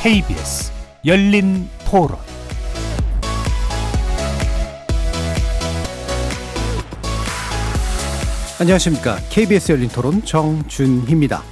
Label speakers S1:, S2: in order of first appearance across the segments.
S1: KBS 열린 토론. 안녕하십니까. KBS 열린 토론 정준희입니다.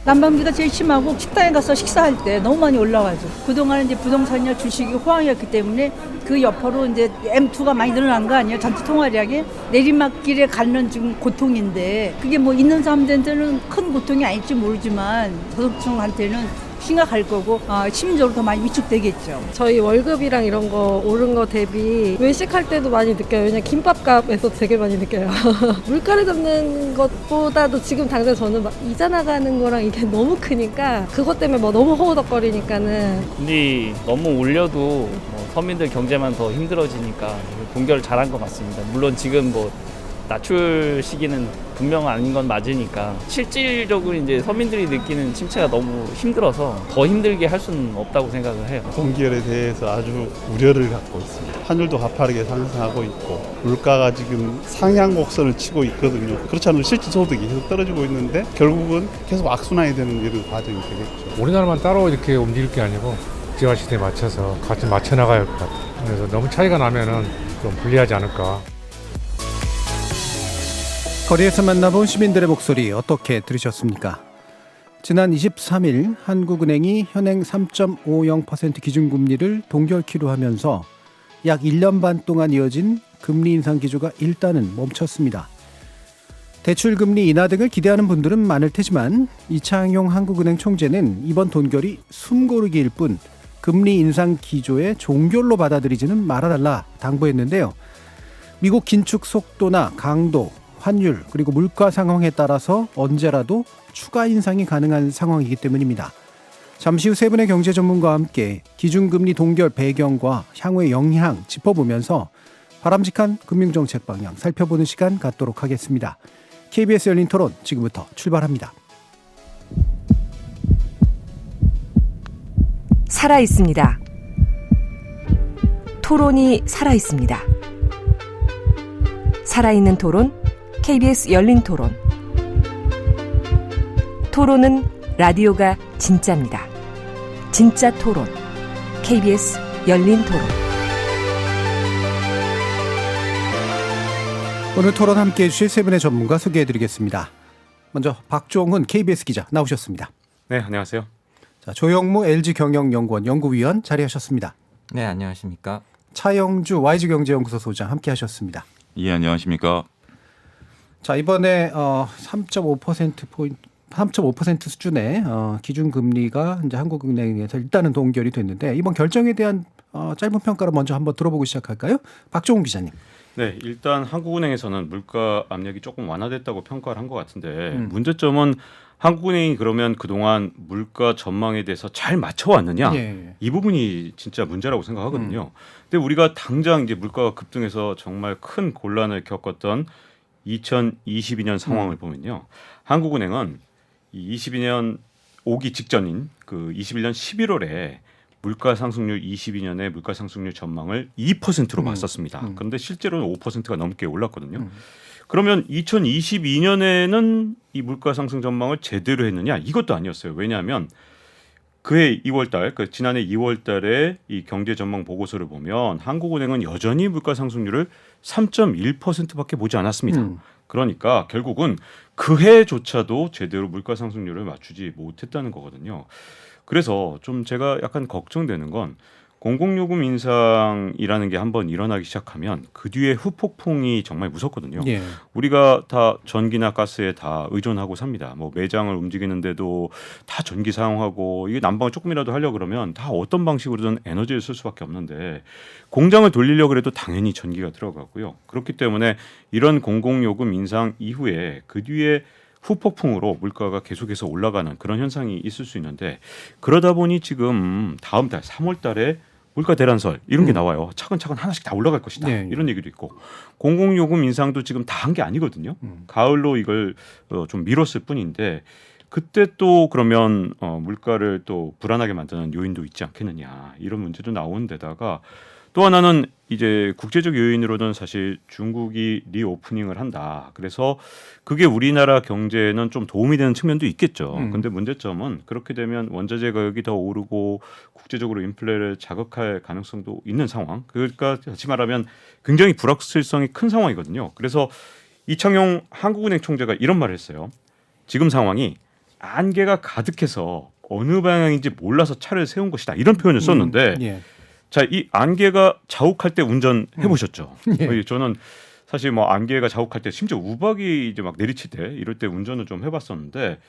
S2: 난방비가 제일 심하고 식당에 가서 식사할 때 너무 많이 올라가죠. 그동안 이제 부동산이나 주식이 호황이었기 때문에 그 여파로 이제 M2가 많이 늘어난 거 아니에요? 전체 통화량이 내리막길에 가는 지금 고통인데 그게 뭐 있는 사람들한테는 큰 고통이 아닐지 모르지만 저소득층한테는 심각할 거고 심리적으로 더 많이 위축되겠죠.
S3: 저희 월급이랑 이런 거 오른 거 대비 외식할 때도 많이 느껴요. 왜냐면 김밥값에서 되게 많이 느껴요. 물가를 잡는 것보다도 지금 당장 저는 막 이자 나가는 거랑 이게 너무 크니까 그것 때문에 뭐 너무 허우덕거리니까는
S4: 금리 너무 올려도 뭐 서민들 경제만 더 힘들어지니까 동결 잘한 것 같습니다. 물론 지금 뭐 낮출 시기는 분명 아닌 건 맞으니까 실질적으로 이제 서민들이 느끼는 침체가 너무 힘들어서 더 힘들게 할 수는 없다고 생각을 해요.
S5: 동결에 대해서 아주 우려를 갖고 있습니다. 환율도 가파르게 상승하고 있고 물가가 지금 상향 곡선을 치고 있거든요. 그렇지 않으면 실질 소득이 계속 떨어지고 있는데 결국은 계속 악순환이 되는 이런 과정이 되겠죠.
S6: 우리나라만 따로 이렇게 움직일 게 아니고 국제화 시대에 맞춰서 같이 맞춰 나가야 할 것 같아요. 그래서 너무 차이가 나면은 좀 불리하지 않을까.
S1: 거리에서 만나본 시민들의 목소리 어떻게 들으셨습니까? 지난 23일 한국은행이 현행 3.50% 기준금리를 동결키로 하면서 약 1년 반 동안 이어진 금리 인상 기조가 일단은 멈췄습니다. 대출금리 인하 등을 기대하는 분들은 많을 테지만 이창용 한국은행 총재는 이번 돈결이 숨고르기일 뿐 금리 인상 기조의 종결로 받아들이지는 말아달라 당부했는데요. 미국 긴축 속도나 강도, 환율 그리고 물가 상황에 따라서 언제라도 추가 인상이 가능한 상황이기 때문입니다. 잠시 후 세 분의 경제 전문가와 함께 기준금리 동결 배경과 향후의 영향 짚어보면서 바람직한 금융정책 방향 살펴보는 시간 갖도록 하겠습니다. KBS 열린 토론 지금부터 출발합니다.
S7: 살아있습니다. 토론이 살아있습니다. 살아있는 토론 KBS 열린 토론. 토론은 라디오가 진짜입니다. 진짜 토론. KBS 열린 토론.
S1: 오늘 토론 함께해 주실 세 분의 전문가 소개해드리겠습니다. 먼저 박종훈 KBS 기자 나오셨습니다.
S8: 네, 안녕하세요.
S1: 자, 조영무 LG경영연구원 연구위원 자리하셨습니다.
S9: 네, 안녕하십니까.
S1: 차영주 YG경제연구소 소장 함께하셨습니다.
S10: 예, 안녕하십니까.
S1: 자, 이번에 3.5% 수준의 기준금리가 이제 한국은행에서 일단은 동결이 됐는데 이번 결정에 대한 짧은 평가를 먼저 한번 들어보고 시작할까요? 박종훈 기자님.
S8: 네, 일단 한국은행에서는 물가 압력이 조금 완화됐다고 평가를 한 것 같은데 문제점은 한국은행이 그러면 그동안 물가 전망에 대해서 잘 맞춰왔느냐?
S1: 예.
S8: 이 부분이 진짜 문제라고 생각하거든요. 근데 우리가 당장 이제 물가가 급등해서 정말 큰 곤란을 겪었던 2022년 상황을 보면요. 한국은행은 이 22년 오기 직전인 그 21년 11월에 물가 상승률 22년의 물가 상승률 전망을 2%로 봤었습니다. 그런데 실제로는 5%가 넘게 올랐거든요. 그러면 2022년에는 이 물가 상승 전망을 제대로 했느냐? 이것도 아니었어요. 왜냐하면 그해 2월달, 그 지난해 2월달에 이 경제 전망 보고서를 보면 한국은행은 여전히 물가 상승률을 3.1%밖에 보지 않았습니다. 그러니까 결국은 그해조차도 제대로 물가 상승률을 맞추지 못했다는 거거든요. 그래서 좀 제가 약간 걱정되는 건 공공요금 인상이라는 게 한번 일어나기 시작하면 그 뒤에 후폭풍이 정말 무섭거든요.
S1: 예.
S8: 우리가 다 전기나 가스에 다 의존하고 삽니다. 뭐 매장을 움직이는데도 다 전기 사용하고 이게 난방을 조금이라도 하려고 그러면 다 어떤 방식으로든 에너지를 쓸 수밖에 없는데 공장을 돌리려고 해도 당연히 전기가 들어가고요. 그렇기 때문에 이런 공공요금 인상 이후에 그 뒤에 후폭풍으로 물가가 계속해서 올라가는 그런 현상이 있을 수 있는데 그러다 보니 지금 다음 달 3월 달에 물가 대란설 이런 게 나와요. 차근차근 하나씩 다 올라갈 것이다.
S1: 네.
S8: 이런 얘기도 있고 공공요금 인상도 지금 다 한 게 아니거든요. 가을로 이걸 좀 미뤘을 뿐인데 그때 또 그러면 물가를 또 불안하게 만드는 요인도 있지 않겠느냐 이런 문제도 나오는 데다가 또 하나는 이제 국제적 요인으로는 사실 중국이 리오프닝을 한다. 그래서 그게 우리나라 경제에는 좀 도움이 되는 측면도 있겠죠. 근데 문제점은 그렇게 되면 원자재 가격이 더 오르고 국제적으로 인플레를 자극할 가능성도 있는 상황. 그러니까 다시 말하면 굉장히 불확실성이 큰 상황이거든요. 그래서 이창용 한국은행 총재가 이런 말을 했어요. 지금 상황이 안개가 가득해서 어느 방향인지 몰라서 차를 세운 것이다. 이런 표현을 썼는데
S1: 예.
S8: 자, 이 안개가 자욱할 때 운전해 보셨죠?
S1: 예.
S8: 저는 사실 뭐 안개가 자욱할 때 심지어 우박이 이제 막 내리칠 때 이럴 때 운전을 좀 해봤었는데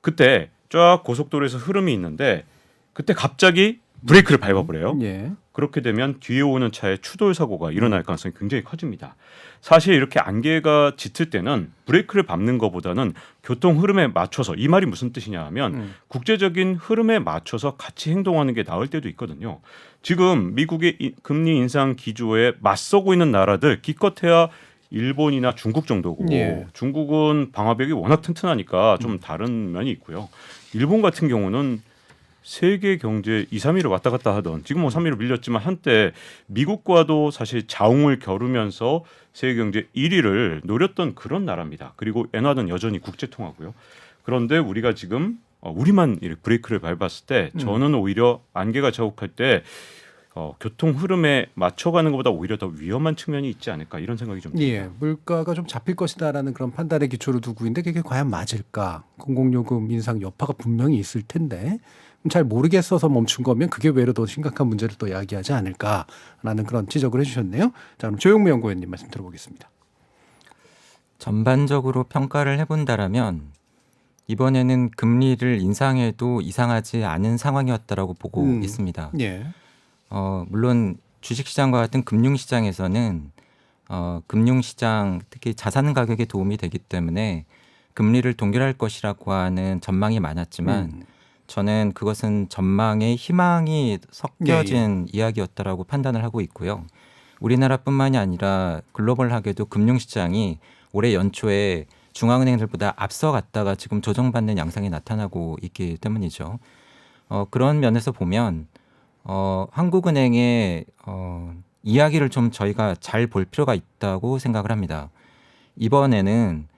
S8: 그때 쫙 고속도로에서 흐름이 있는데 그때 갑자기 브레이크를 밟아버려요.
S1: 예.
S8: 그렇게 되면 뒤에 오는 차에 추돌 사고가 일어날 가능성이 굉장히 커집니다. 사실 이렇게 안개가 짙을 때는 브레이크를 밟는 것보다는 교통 흐름에 맞춰서 이 말이 무슨 뜻이냐 하면 국제적인 흐름에 맞춰서 같이 행동하는 게 나을 때도 있거든요. 지금 미국의 금리 인상 기조에 맞서고 있는 나라들 기껏해야 일본이나 중국 정도고
S1: 예.
S8: 중국은 방화벽이 워낙 튼튼하니까 좀 다른 면이 있고요. 일본 같은 경우는 세계 경제 2, 3위를 왔다 갔다 하던 지금 뭐 3위로 밀렸지만 한때 미국과도 사실 자웅을 겨루면서 세계 경제 1위를 노렸던 그런 나라입니다. 그리고 엔화는 여전히 국제통화고요. 그런데 우리가 지금 우리만 이렇게 브레이크를 밟았을 때 저는 오히려 안개가 자욱할 때 교통 흐름에 맞춰가는 것보다 오히려 더 위험한 측면이 있지 않을까 이런 생각이 좀 듭니다.
S1: 예, 물가가 좀 잡힐 것이다라는 그런 판단의 기초를 두고 있는데 그게 과연 맞을까? 공공요금 인상 여파가 분명히 있을 텐데 잘 모르겠어서 멈춘 거면 그게 외로 더 심각한 문제를 또 야기하지 않을까라는 그런 지적을 해주셨네요. 자, 그럼 조용무 연구위원님 말씀 들어보겠습니다.
S9: 전반적으로 평가를 해본다라면 이번에는 금리를 인상해도 이상하지 않은 상황이었다라고 보고 있습니다.
S1: 예.
S9: 물론 주식시장과 같은 금융시장에서는 금융시장 특히 자산 가격에 도움이 되기 때문에 금리를 동결할 것이라고 하는 전망이 많았지만 저는 그것은 전망에 희망이 섞여진 이야기였다라고 판단을 하고 있고요. 우리나라뿐만이 아니라 글로벌하게도 금융시장이 올해 연초에 중앙은행들보다 앞서갔다가 지금 조정받는 양상이 나타나고 있기 때문이죠. 그런 면에서 보면 한국은행의 이야기를 좀 저희가 잘 볼 필요가 있다고 생각을 합니다. 이번에는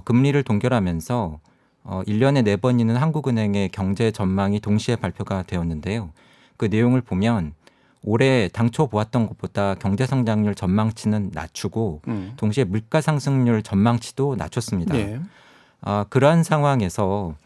S9: 금리를 동결하면서 1년에 4번 있는 한국은행의 경제 전망이 동시에 발표가 되었는데요. 그 내용을 보면 올해 당초 보았던 것보다 경제 성장률 전망치는 낮추고 동시에 물가 상승률 전망치도 낮췄습니다.
S1: 예.
S9: 그러한 상황에서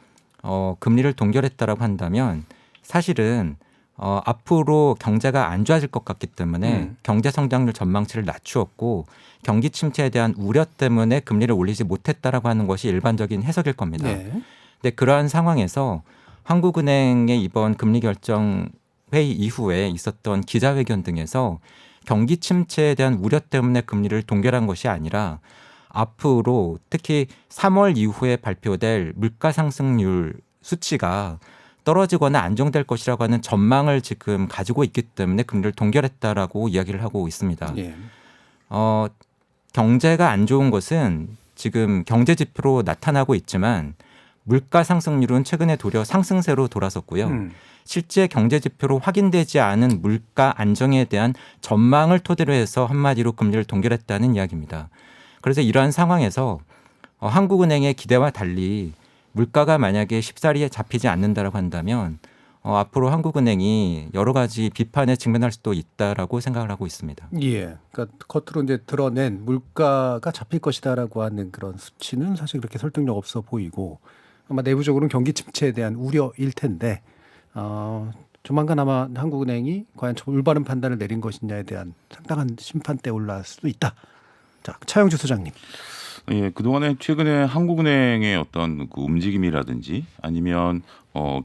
S9: 금리를 동결했다라고 한다면 사실은 앞으로 경제가 안 좋아질 것 같기 때문에 경제 성장률 전망치를 낮추었고 경기 침체에 대한 우려 때문에 금리를 올리지 못했다라고 하는 것이 일반적인 해석일 겁니다. 근데 그러한 상황에서 한국은행의 이번 금리 결정 회의 이후에 있었던 기자회견 등에서 경기 침체에 대한 우려 때문에 금리를 동결한 것이 아니라 앞으로 특히 3월 이후에 발표될 물가 상승률 수치가 떨어지거나 안정될 것이라고 하는 전망을 지금 가지고 있기 때문에 금리를 동결했다라고 이야기를 하고 있습니다.
S1: 예.
S9: 경제가 안 좋은 것은 지금 경제 지표로 나타나고 있지만 물가 상승률은 최근에 도리어 상승세로 돌아섰고요. 실제 경제 지표로 확인되지 않은 물가 안정에 대한 전망을 토대로 해서 한마디로 금리를 동결했다는 이야기입니다. 그래서 이러한 상황에서 한국은행의 기대와 달리 물가가 만약에 쉽사리에 잡히지 않는다라고 한다면 앞으로 한국은행이 여러 가지 비판에 직면할 수도 있다라고 생각을 하고 있습니다.
S1: 예. 그러니까 겉으로 이제 드러낸 물가가 잡힐 것이다라고 하는 그런 수치는 사실 그렇게 설득력 없어 보이고 아마 내부적으로는 경기 침체에 대한 우려일 텐데 조만간 아마 한국은행이 과연 올바른 판단을 내린 것이냐에 대한 상당한 심판대에 올라갈 수도 있다. 자, 차영주 소장님.
S10: 예, 그동안에 최근에 한국은행의 어떤 그 움직임이라든지 아니면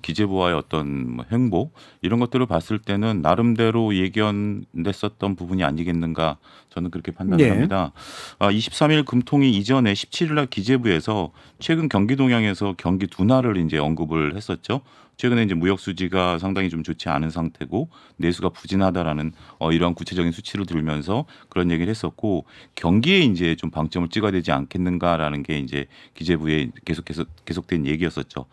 S10: 기재부와의 어떤 뭐 행보 이런 것들을 봤을 때는 나름대로 예견됐었던 부분이 아니겠는가 저는 그렇게 판단을 합니다. 23일 금통위 이전에 17일 날 기재부에서 최근 경기 동향에서 경기 둔화를 이제 언급을 했었죠. 최근에 이제 무역 수지가 상당히 좀 좋지 않은 상태고 내수가 부진하다라는 이러한 구체적인 수치를 들면서 그런 얘기를 했었고 경기에 이제 좀 방점을 찍어야 되지 않겠는가라는 게 이제 기재부에 계속된 얘기였었죠.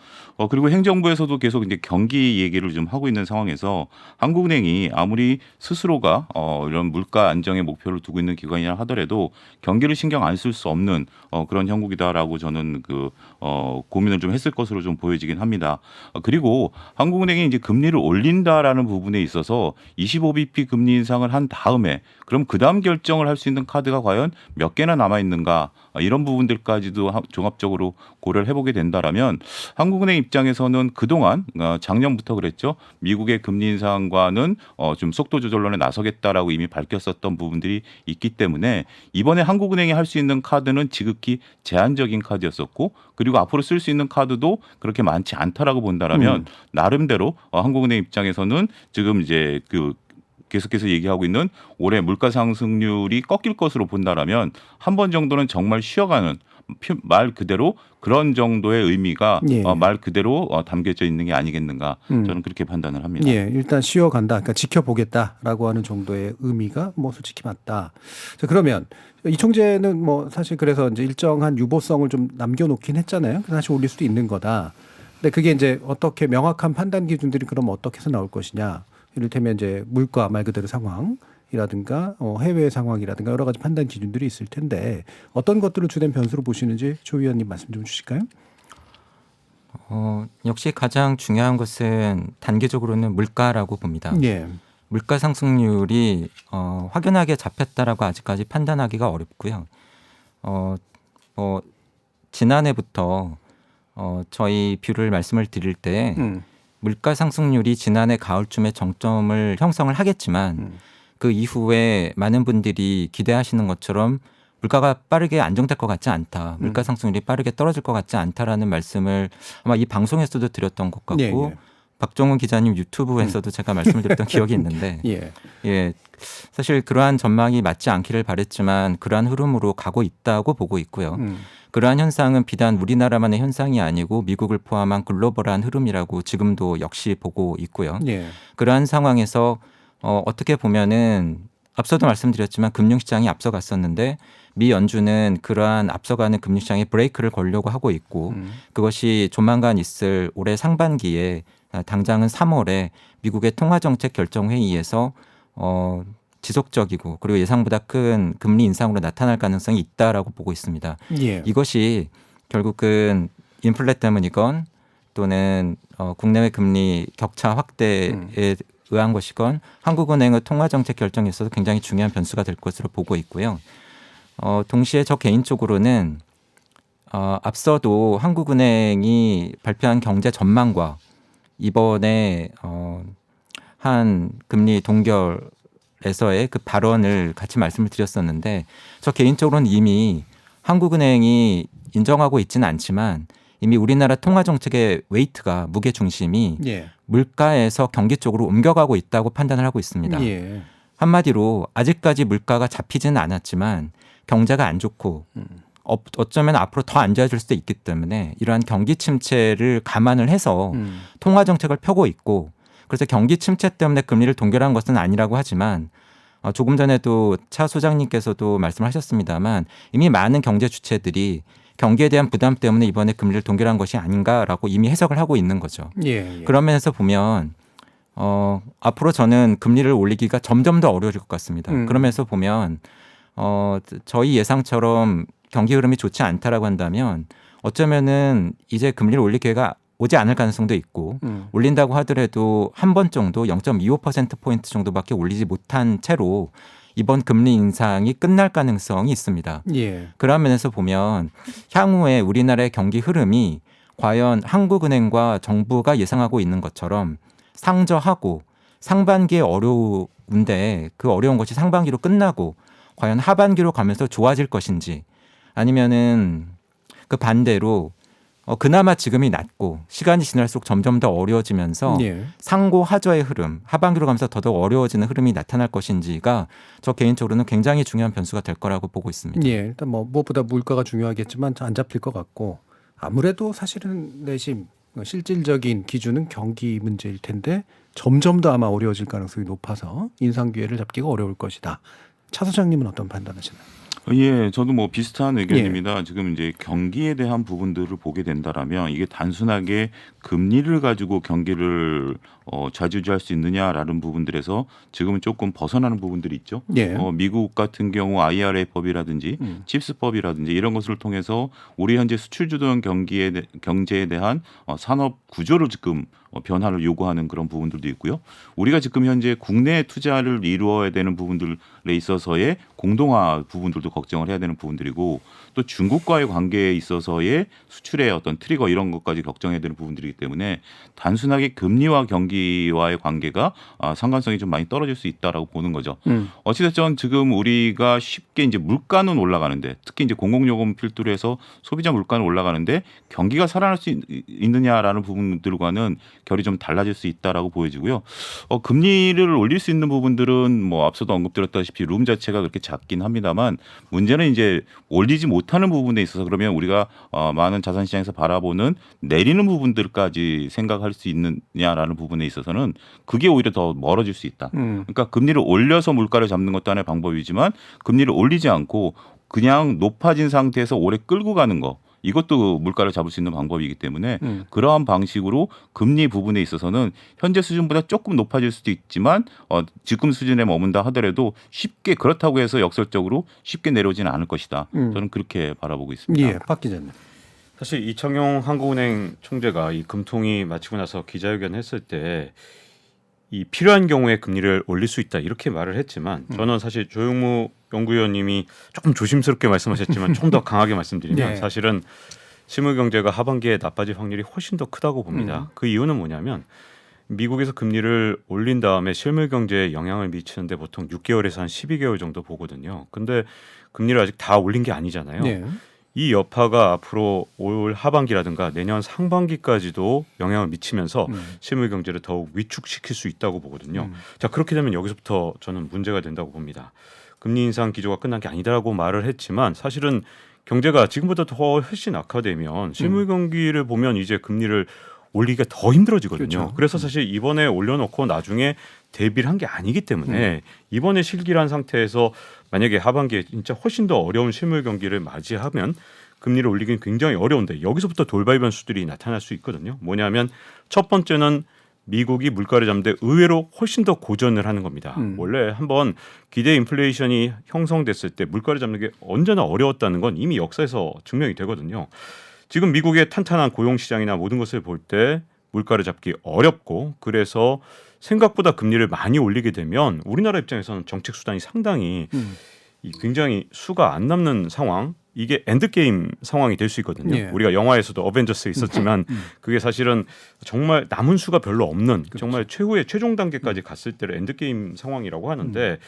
S10: 그리고 행정부 정부에서도 계속 이제 경기 얘기를 좀 하고 있는 상황에서 한국은행이 아무리 스스로가 이런 물가 안정의 목표를 두고 있는 기관이라 하더라도 경기를 신경 안 쓸 수 없는 그런 형국이다라고 저는 고민을 좀 했을 것으로 좀 보여지긴 합니다. 그리고 한국은행이 이제 금리를 올린다라는 부분에 있어서 25bp 금리 인상을 한 다음에 그럼 그 다음 결정을 할 수 있는 카드가 과연 몇 개나 남아 있는가 이런 부분들까지도 종합적으로 고려를 해보게 된다라면 한국은행 입장에서는 그동안 작년부터 그랬죠. 미국의 금리 인상과는 좀 속도 조절론에 나서겠다라고 이미 밝혔었던 부분들이 있기 때문에 이번에 한국은행이 할 수 있는 카드는 지극히 제한적인 카드였었고 그리고 앞으로 쓸 수 있는 카드도 그렇게 많지 않다라고 본다라면 나름대로 한국은행 입장에서는 지금 이제 계속해서 얘기하고 있는 올해 물가 상승률이 꺾일 것으로 본다라면 한 번 정도는 정말 쉬어가는 말 그대로 그런 정도의 의미가
S1: 예.
S10: 말 그대로 담겨져 있는 게 아니겠는가 저는 그렇게 판단을 합니다.
S1: 예, 일단 쉬어간다. 그러니까 지켜보겠다라고 하는 정도의 의미가 뭐 솔직히 맞다. 자, 그러면 이 총재는 뭐 사실 그래서 이제 일정한 유보성을 좀 남겨놓긴 했잖아요. 사실 올릴 수도 있는 거다. 근데 그게 이제 어떻게 명확한 판단 기준들이 그럼 어떻게 해서 나올 것이냐. 이를테면 이제 물가 말 그대로 상황이라든가 해외 상황이라든가 여러 가지 판단 기준들이 있을 텐데 어떤 것들을 주된 변수로 보시는지 조 위원님 말씀 좀 주실까요?
S9: 역시 가장 중요한 것은 단기적으로는 물가라고 봅니다.
S1: 예.
S9: 물가 상승률이 확연하게 잡혔다라고 아직까지 판단하기가 어렵고요. 지난해부터 저희 뷰를 말씀을 드릴 때 물가 상승률이 지난해 가을쯤에 정점을 형성을 하겠지만 그 이후에 많은 분들이 기대하시는 것처럼 물가가 빠르게 안정될 것 같지 않다. 물가 상승률이 빠르게 떨어질 것 같지 않다라는 말씀을 아마 이 방송에서도 드렸던 것 같고
S1: 예.
S9: 박종훈 기자님 유튜브에서도 제가 말씀을 드렸던 기억이 있는데
S1: 예.
S9: 사실 그러한 전망이 맞지 않기를 바랬지만 그러한 흐름으로 가고 있다고 보고 있고요. 그러한 현상은 비단 우리나라만의 현상이 아니고 미국을 포함한 글로벌한 흐름이라고 지금도 역시 보고 있고요.
S1: 예.
S9: 그러한 상황에서 어떻게 보면은 앞서도 말씀드렸지만 금융시장이 앞서갔었는데 미 연준은 그러한 앞서가는 금융시장에 브레이크를 걸려고 하고 있고 그것이 조만간 있을 올해 상반기에 당장은 3월에 미국의 통화정책 결정회의에서 지속적이고 그리고 예상보다 큰 금리 인상으로 나타날 가능성이 있다라고 보고 있습니다.
S1: 예.
S9: 이것이 결국은 인플레 때문이건 또는 국내외 금리 격차 확대에 의한 것이건 한국은행의 통화정책 결정에 있어서 굉장히 중요한 변수가 될 것으로 보고 있고요. 동시에 저 개인적으로는 앞서도 한국은행이 발표한 경제 전망과 이번에 한 금리 동결에서의 그 발언을 같이 말씀을 드렸었는데 저 개인적으로는 이미 한국은행이 인정하고 있지는 않지만 이미 우리나라 통화정책의 웨이트가 무게 중심이 물가에서 경기 쪽으로 옮겨가고 있다고 판단을 하고 있습니다.
S1: 예.
S9: 한마디로 아직까지 물가가 잡히지는 않았지만 경제가 안 좋고 어쩌면 앞으로 더 안 좋아질 수도 있기 때문에 이러한 경기 침체를 감안을 해서 통화 정책을 펴고 있고 그래서 경기 침체 때문에 금리를 동결한 것은 아니라고 하지만 조금 전에도 차 소장님께서도 말씀하셨습니다만 이미 많은 경제 주체들이 경기에 대한 부담 때문에 이번에 금리를 동결한 것이 아닌가라고 이미 해석을 하고 있는 거죠.
S1: 예.
S9: 그런 면에서 보면 앞으로 저는 금리를 올리기가 점점 더 어려워질 것 같습니다. 그러면서 보면 저희 예상처럼 경기 흐름이 좋지 않다라고 한다면 어쩌면은 이제 금리를 올릴 기회가 오지 않을 가능성도 있고 올린다고 하더라도 한 번 정도 0.25%포인트 정도밖에 올리지 못한 채로 이번 금리 인상이 끝날 가능성이 있습니다.
S1: 예.
S9: 그런 면에서 보면 향후에 우리나라의 경기 흐름이 과연 한국은행과 정부가 예상하고 있는 것처럼 상저하고 상반기에 어려운데 그 어려운 것이 상반기로 끝나고 과연 하반기로 가면서 좋아질 것인지 아니면은 그 반대로 그나마 지금이 낫고 시간이 지날수록 점점 더 어려워지면서 상고 하저의 흐름 하반기로 가면서 더더욱 어려워지는 흐름이 나타날 것인지가 저 개인적으로는 굉장히 중요한 변수가 될 거라고 보고 있습니다.
S1: 예, 일단 뭐 무엇보다 물가가 중요하겠지만 안 잡힐 것 같고 아무래도 사실은 내심 실질적인 기준은 경기 문제일 텐데 점점 더 아마 어려워질 가능성이 높아서 인상 기회를 잡기가 어려울 것이다. 차 소장님은 어떤 판단하시나요?
S10: 예, 저도 뭐 비슷한 의견입니다. 지금 이제 경기에 대한 부분들을 보게 된다라면 이게 단순하게 금리를 가지고 경기를 좌지우지할 수 있느냐라는 부분들에서 지금은 조금 벗어나는 부분들이 있죠.
S1: 예.
S10: 미국 같은 경우 IRA 법이라든지 칩스법이라든지 이런 것을 통해서 우리 현재 수출 주도형 경제에 대한 산업 구조를 지금 변화를 요구하는 그런 부분들도 있고요. 우리가 지금 현재 국내 투자를 이루어야 되는 부분들에 있어서의 공동화 부분들도 걱정을 해야 되는 부분들이고 또 중국과의 관계에 있어서의 수출의 어떤 트리거 이런 것까지 걱정해야 되는 부분들이기 때문에 단순하게 금리와 경기와의 관계가 상관성이 좀 많이 떨어질 수 있다라고 보는 거죠. 어찌됐든 지금 우리가 쉽게 이제 물가는 올라가는데 특히 이제 공공요금 필두로 해서 소비자 물가는 올라가는데 경기가 살아날 수 있느냐라는 부분들과는 결이 좀 달라질 수 있다라고 보여지고요. 금리를 올릴 수 있는 부분들은 뭐 앞서도 언급드렸다시피 룸 자체가 그렇게 작긴 합니다만 문제는 이제 올리지 못하는 부분에 있어서 그러면 우리가 많은 자산시장에서 바라보는 내리는 부분들까지 생각할 수 있느냐라는 부분에 있어서는 그게 오히려 더 멀어질 수 있다. 그러니까 금리를 올려서 물가를 잡는 것도 하나의 방법이지만 금리를 올리지 않고 그냥 높아진 상태에서 오래 끌고 가는 거. 이것도 물가를 잡을 수 있는 방법이기 때문에 그러한 방식으로 금리 부분에 있어서는 현재 수준보다 조금 높아질 수도 있지만 지금 수준에 머문다 하더라도 쉽게 그렇다고 해서 역설적으로 쉽게 내려오지는 않을 것이다. 저는 그렇게 바라보고 있습니다.
S1: 예, 박 기자님.
S8: 사실 이창용 한국은행 총재가 이 금통위 마치고 나서 기자회견 했을 때 이 필요한 경우에 금리를 올릴 수 있다 이렇게 말을 했지만 저는 사실 조영무 연구위원님이 조금 조심스럽게 말씀하셨지만 좀 더 강하게 말씀드리면
S1: 네.
S8: 사실은 실물 경제가 하반기에 나빠질 확률이 훨씬 더 크다고 봅니다. 그 이유는 뭐냐면 미국에서 금리를 올린 다음에 실물 경제에 영향을 미치는데 보통 6개월에서 한 12개월 정도 보거든요. 근데 금리를 아직 다 올린 게 아니잖아요.
S1: 네.
S8: 이 여파가 앞으로 올 하반기라든가 내년 상반기까지도 영향을 미치면서 실물 경제를 더욱 위축시킬 수 있다고 보거든요. 자, 그렇게 되면 여기서부터 저는 문제가 된다고 봅니다. 금리 인상 기조가 끝난 게 아니다라고 말을 했지만 사실은 경제가 지금보다 더 훨씬 악화되면 실물 경기를 보면 이제 금리를 올리기가 더 힘들어지거든요.
S1: 그렇죠.
S8: 그래서 사실 이번에 올려놓고 나중에 대비를 한 게 아니기 때문에 이번에 실기란 상태에서 만약에 하반기에 진짜 훨씬 더 어려운 실물 경기를 맞이하면 금리를 올리기는 굉장히 어려운데 여기서부터 돌발 변수들이 나타날 수 있거든요. 뭐냐면 첫 번째는 미국이 물가를 잡는데 의외로 훨씬 더 고전을 하는 겁니다. 원래 한번 기대 인플레이션이 형성됐을 때 물가를 잡는 게 언제나 어려웠다는 건 이미 역사에서 증명이 되거든요. 지금 미국의 탄탄한 고용시장이나 모든 것을 볼 때 물가를 잡기 어렵고 그래서 생각보다 금리를 많이 올리게 되면 우리나라 입장에서는 정책 수단이 상당히 굉장히 수가 안 남는 상황 이게 엔드게임 상황이 될 수 있거든요.
S1: 예.
S8: 우리가 영화에서도 어벤져스 있었지만 그게 사실은 정말 남은 수가 별로 없는
S1: 그렇죠.
S8: 정말 최후의 최종 단계까지 갔을 때를 엔드게임 상황이라고 하는데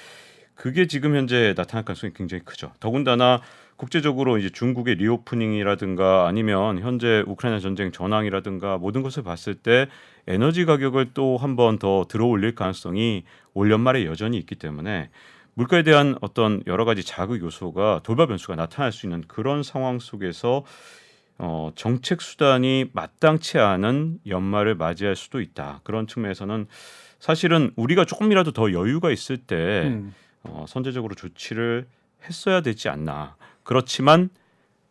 S8: 그게 지금 현재 나타날 가능성이 굉장히 크죠. 더군다나 국제적으로 이제 중국의 리오프닝이라든가 아니면 현재 우크라이나 전쟁 전황이라든가 모든 것을 봤을 때 에너지 가격을 또 한 번 더 들어올릴 가능성이 올 연말에 여전히 있기 때문에 물가에 대한 어떤 여러 가지 자극 요소가 돌발 변수가 나타날 수 있는 그런 상황 속에서 정책 수단이 마땅치 않은 연말을 맞이할 수도 있다. 그런 측면에서는 사실은 우리가 조금이라도 더 여유가 있을 때 선제적으로 조치를 했어야 되지 않나. 그렇지만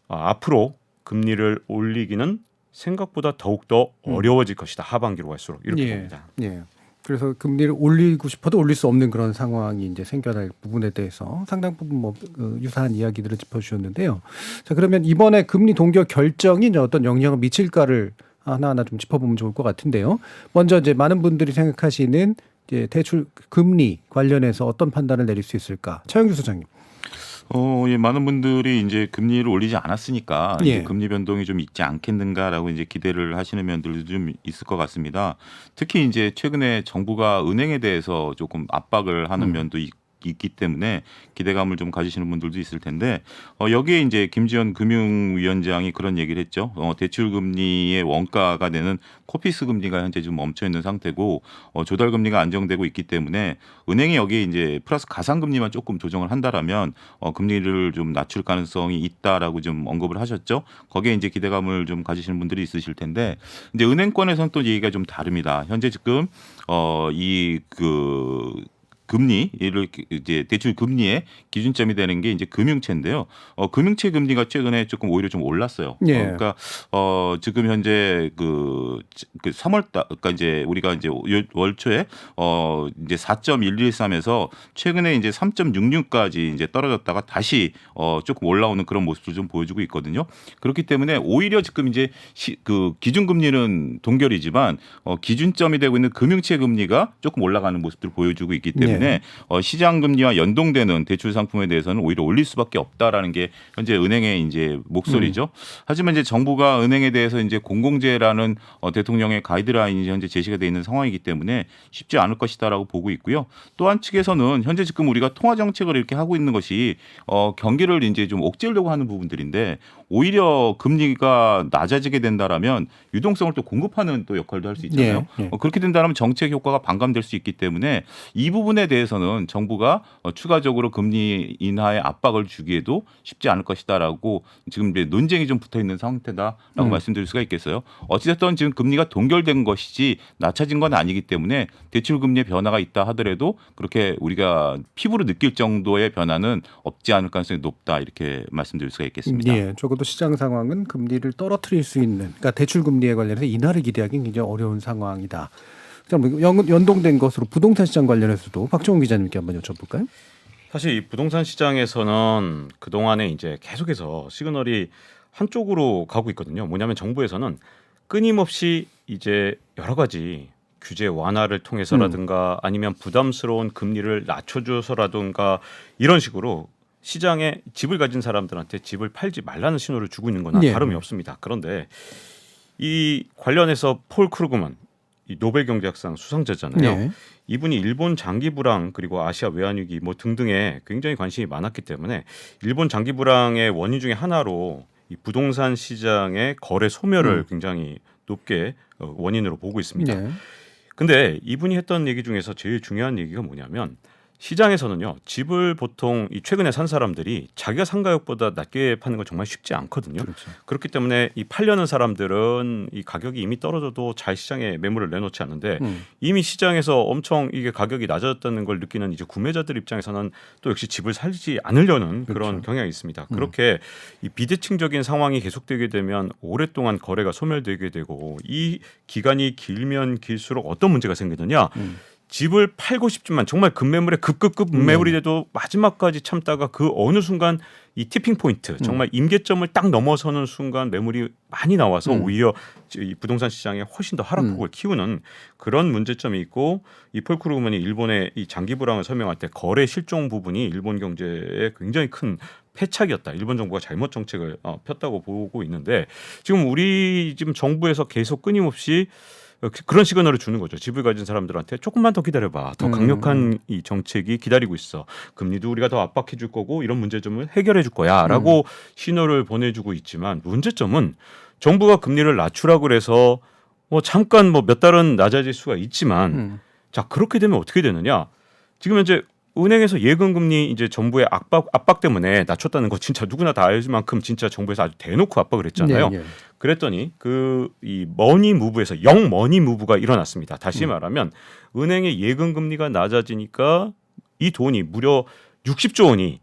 S8: 앞으로 금리를 올리기는 생각보다 더욱더 어려워질 것이다. 하반기로 갈수록 이렇게 봅니다.
S1: 예. 그래서 금리를 올리고 싶어도 올릴 수 없는 그런 상황이 이제 생겨날 부분에 대해서 상당 부분 뭐 유사한 이야기들을 짚어주셨는데요. 자, 그러면 이번에 금리 동결 결정이 이제 어떤 영향을 미칠까를 하나하나 좀 짚어보면 좋을 것 같은데요. 먼저 이제 많은 분들이 생각하시는 이제 대출 금리 관련해서 어떤 판단을 내릴 수 있을까? 차영규 소장님.
S10: 예, 많은 분들이 이제 금리를 올리지 않았으니까
S1: 예.
S10: 이제 금리 변동이 좀 있지 않겠는가라고 이제 기대를 하시는 면들도 좀 있을 것 같습니다. 특히 이제 최근에 정부가 은행에 대해서 조금 압박을 하는 면도 있기 때문에 기대감을 좀 가지시는 분들도 있을 텐데 여기에 이제 김지현 금융위원장이 그런 얘기를 했죠. 대출 금리의 원가가 되는 코피스 금리가 현재 좀 멈춰 있는 상태고 조달 금리가 안정되고 있기 때문에 은행이 여기에 이제 플러스 가상 금리만 조금 조정을 한다라면 금리를 좀 낮출 가능성이 있다라고 좀 언급을 하셨죠. 거기에 이제 기대감을 좀 가지시는 분들이 있으실 텐데 이제 은행권에서는 또 얘기가 좀 다릅니다. 현재 지금 금리를 이제 대출 금리의 기준점이 되는 게 이제 금융채인데요. 금융채 금리가 최근에 조금 오히려 좀 올랐어요.
S1: 예.
S10: 그러니까 지금 현재 그 3월 달 그러니까 이제 우리가 이제 월 초에 이제 4.113에서 최근에 이제 3.66까지 이제 떨어졌다가 다시 조금 올라오는 그런 모습을 좀 보여주고 있거든요. 그렇기 때문에 오히려 지금 이제 그 기준 금리는 동결이지만 기준점이 되고 있는 금융채 금리가 조금 올라가는 모습들을 보여주고 있기 때문에 시장 금리와 연동되는 대출 상품에 대해서는 오히려 올릴 수밖에 없다라는 게 현재 은행의 이제 목소리죠. 하지만 이제 정부가 은행에 대해서 이제 공공재라는 대통령의 가이드라인이 현재 제시가 돼 있는 상황이기 때문에 쉽지 않을 것이다라고 보고 있고요. 또 한 측에서는 현재 지금 우리가 통화 정책을 이렇게 하고 있는 것이 경기를 이제 좀 억제하려고 하는 부분들인데 오히려 금리가 낮아지게 된다라면 유동성을 또 공급하는 또 역할도 할 수 있잖아요. 그렇게 된다면 정책 효과가 반감될 수 있기 때문에 이 부분에 대해서는 정부가 추가적으로 금리 인하의 압박을 주기에도 쉽지 않을 것이다라고 지금 이제 논쟁이 좀 붙어 있는 상태다라고 말씀드릴 수가 있겠어요. 어찌됐든 지금 금리가 동결된 것이지 낮아진 건 아니기 때문에 대출 금리의 변화가 있다 하더라도 그렇게 우리가 피부로 느낄 정도의 변화는 없지 않을 가능성이 높다 이렇게 말씀드릴 수가 있겠습니다.
S1: 예, 적어도 시장 상황은 금리를 떨어뜨릴 수 있는, 그러니까 대출 금리에 관련해서 인하를 기대하기는 굉장히 어려운 상황이다. 연동된 것으로 부동산 시장 관련해서도 박정훈 기자님께 한번 여쭤볼까요?
S8: 사실 이 부동산 시장에서는 그동안에 이제 계속해서 시그널이 한쪽으로 가고 있거든요. 뭐냐면 정부에서는 끊임없이 이제 여러 가지 규제 완화를 통해서라든가 아니면 부담스러운 금리를 낮춰줘서라든가 이런 식으로 시장에 집을 가진 사람들한테 집을 팔지 말라는 신호를 주고 있는 거나 다름이 없습니다. 그런데 이 관련해서 폴 크루그만 이 노벨 경제학상 수상자잖아요. 이분이 일본 장기 불황 그리고 아시아 외환 위기 뭐 등등에 굉장히 관심이 많았기 때문에 일본 장기 불황의 원인 중에 하나로 이 부동산 시장의 거래 소멸을 굉장히 높게 원인으로 보고 있습니다. 근데 이분이 했던 얘기 중에서 제일 중요한 얘기가 뭐냐면 시장에서는요, 집을 보통 이 최근에 산 사람들이 자기가 산 가격보다 낮게 파는 건 정말 쉽지 않거든요. 그렇죠. 그렇기 때문에 이 팔려는 사람들은 이 가격이 이미 떨어져도 잘 시장에 매물을 내놓지 않는데 이미 시장에서 엄청 이게 가격이 낮아졌다는 걸 느끼는 이제 구매자들 입장에서는 또 역시 집을 살지 않으려는 그런 경향이 있습니다. 그렇게 이 비대칭적인 상황이 계속되게 되면 오랫동안 거래가 소멸되게 되고 이 기간이 길면 길수록 어떤 문제가 생기느냐? 집을 팔고 싶지만 정말 급매물에 급급급 매물이 돼도 마지막까지 참다가 그 어느 순간 이 티핑 포인트 정말 임계점을 딱 넘어서는 순간 매물이 많이 나와서 오히려 이 부동산 시장에 훨씬 더 하락폭을 키우는 그런 문제점이 있고 이 폴 크루그만이 일본의 이 장기 불황을 설명할 때 거래 실종 부분이 일본 경제에 굉장히 큰 패착이었다. 일본 정부가 잘못 정책을 폈다고 보고 있는데 지금 우리 지금 정부에서 계속 끊임없이 그런 시그널을 주는 거죠. 집을 가진 사람들한테 조금만 더 기다려봐. 더 강력한 이 정책이 기다리고 있어. 금리도 우리가 더 압박해 줄 거고 이런 문제점을 해결해 줄 거야 라고 신호를 보내주고 있지만 문제점은 정부가 금리를 낮추라고 해서 뭐 잠깐 뭐 몇 달은 낮아질 수가 있지만 자 그렇게 되면 어떻게 되느냐. 지금 현재 은행에서 예금 금리 이제 정부의 압박 때문에 낮췄다는 거 진짜 누구나 다 알 만큼 진짜 정부에서 아주 대놓고 압박을 했잖아요. 그랬더니 그 이 머니 무브에서 영 머니 무브가 일어났습니다. 다시 말하면 은행의 예금 금리가 낮아지니까 이 돈이 무려 60조 원이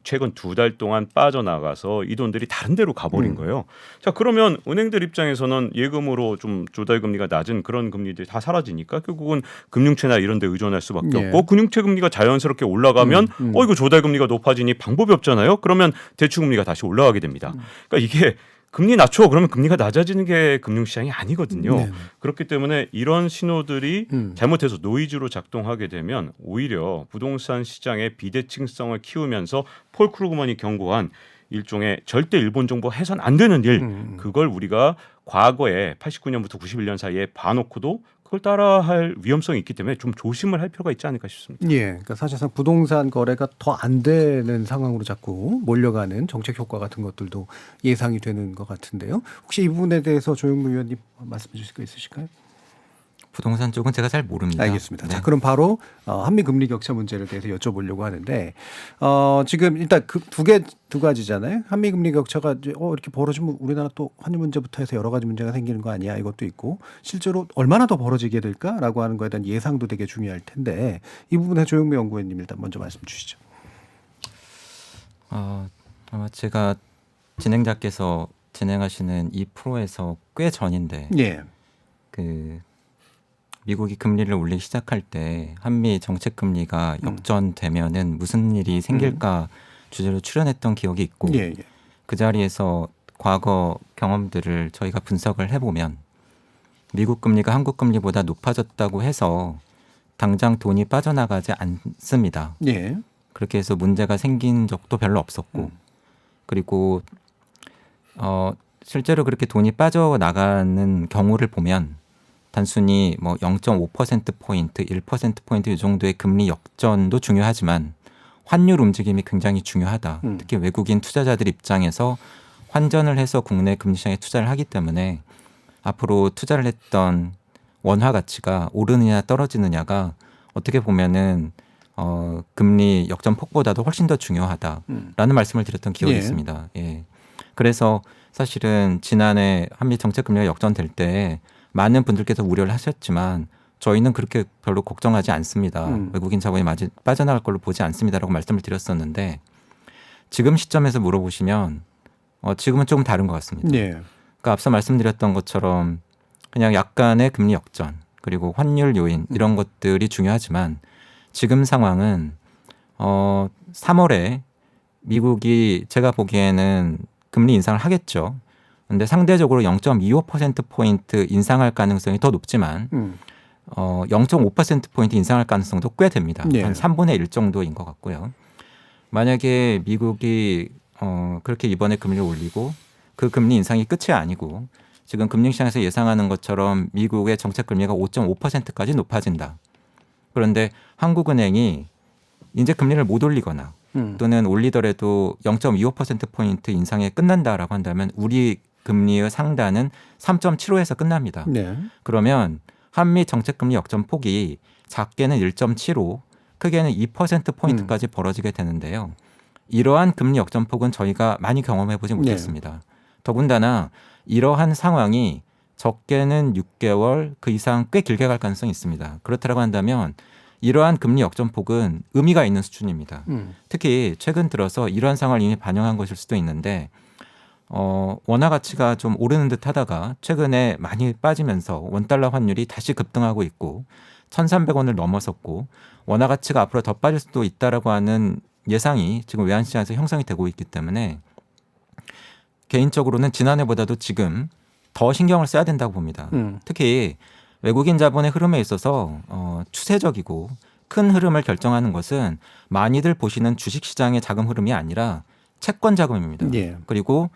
S8: 최근 2달 동안 빠져나가서 이 돈들이 다른 데로 가버린 거예요. 자 그러면 은행들 입장에서는 예금으로 좀 조달 금리가 낮은 그런 금리들이 다 사라지니까 결국은 금융채나 이런 데 의존할 수밖에 없고 금융채 금리가 자연스럽게 올라가면 이거 조달 금리가 높아지니 방법이 없잖아요. 그러면 대출 금리가 다시 올라가게 됩니다. 그러니까 이게 금리 낮춰 그러면 금리가 낮아지는 게 금융시장이 아니거든요. 그렇기 때문에 이런 신호들이 잘못해서 노이즈로 작동하게 되면 오히려 부동산 시장의 비대칭성을 키우면서 폴 크루그만이 경고한 일종의 절대 일본 정부 해선 안 되는 일 그걸 우리가 과거에 89년부터 91년 사이에 봐놓고도 그걸 따라할 위험성이 있기 때문에 좀 조심을 할 필요가 있지 않을까 싶습니다.
S1: 예, 그러니까 사실상 부동산 거래가 더 안 되는 상황으로 자꾸 몰려가는 정책 효과 같은 것들도 예상이 되는 것 같은데요. 혹시 이 부분에 대해서 조영무 위원님 말씀해 주실 거 있으실까요?
S9: 부동산 쪽은 제가 잘 모릅니다.
S1: 알겠습니다.
S9: 네.
S1: 자, 그럼 바로 한미 금리 격차 문제를 대해서 여쭤보려고 하는데 지금 일단 그 두 가지잖아요. 한미 금리 격차가 이제 이렇게 벌어지면 우리나라 또 환율 문제부터 해서 여러 가지 문제가 생기는 거 아니야? 이것도 있고 실제로 얼마나 더 벌어지게 될까라고 하는 거에 대한 예상도 되게 중요할 텐데 이 부분에 조영미 연구원님 일단 먼저 말씀 주시죠.
S9: 아마 제가 진행자께서 진행하시는 이 프로에서 꽤 전인데
S1: 예.
S9: 그 미국이 금리를 올리기 시작할 때 한미 정책 금리가 역전되면은 무슨 일이 생길까 주제로 출연했던 기억이 있고
S1: 예, 예.
S9: 그 자리에서 과거 경험들을 저희가 분석을 해보면 미국 금리가 한국 금리보다 높아졌다고 해서 당장 돈이 빠져나가지 않습니다.
S1: 예.
S9: 그렇게 해서 문제가 생긴 적도 별로 없었고 그리고 실제로 그렇게 돈이 빠져나가는 경우를 보면 단순히 뭐 0.5%포인트, 1%포인트 이 정도의 금리 역전도 중요하지만 환율 움직임이 굉장히 중요하다. 특히 외국인 투자자들 입장에서 환전을 해서 국내 금리시장에 투자를 하기 때문에 앞으로 투자를 했던 원화 가치가 오르느냐 떨어지느냐가 어떻게 보면은 금리 역전 폭보다도 훨씬 더 중요하다라는 말씀을 드렸던 기억이
S1: 예.
S9: 있습니다. 예. 그래서 사실은 지난해 한미 정책 금리가 역전될 때 많은 분들께서 우려를 하셨지만 저희는 그렇게 별로 걱정하지 않습니다. 외국인 자본이 빠져나갈 걸로 보지 않습니다라고 말씀을 드렸었는데 지금 시점에서 물어보시면 지금은 조금 다른 것 같습니다.
S1: 예.
S9: 그러니까 앞서 말씀드렸던 것처럼 그냥 약간의 금리 역전 그리고 환율 요인 이런 것들이 중요하지만 지금 상황은 3월에 미국이 제가 보기에는 금리 인상을 하겠죠. 근데 상대적으로 0.25%포인트 인상할 가능성이 더 높지만 0.5%포인트 인상할 가능성도 꽤 됩니다.
S1: 네.
S9: 한 3분의 1 정도인 것 같고요. 만약에 미국이 그렇게 이번에 금리를 올리고 그 금리 인상이 끝이 아니고 지금 금융시장에서 예상하는 것처럼 미국의 정책 금리가 5.5%까지 높아진다. 그런데 한국은행이 이제 금리를 못 올리거나 또는 올리더라도 0.25%포인트 인상에 끝난다라고 한다면 우리 금리의 상단은 3.75에서 끝납니다.
S1: 네.
S9: 그러면 한미 정책금리 역전폭이 작게는 1.75, 크게는 2%포인트까지 벌어지게 되는데요. 이러한 금리 역전폭은 저희가 많이 경험해보지 못했습니다. 더군다나 이러한 상황이 적게는 6개월 그 이상 꽤 길게 갈 가능성이 있습니다. 그렇다고 한다면 이러한 금리 역전폭은 의미가 있는 수준입니다. 특히 최근 들어서 이러한 상황을 이미 반영한 것일 수도 있는데 원화 가치가 좀 오르는 듯 하다가 최근에 많이 빠지면서 원달러 환율이 다시 급등하고 있고 1,300원을 넘어섰고 원화 가치가 앞으로 더 빠질 수도 있다라고 하는 예상이 지금 외환시장에서 형성이 되고 있기 때문에 개인적으로는 지난해보다도 지금 더 신경을 써야 된다고 봅니다. 특히 외국인 자본의 흐름에 있어서 추세적이고 큰 흐름을 결정하는 것은 많이들 보시는 주식시장의 자금 흐름이 아니라 채권 자금입니다.
S1: 예.
S9: 그리고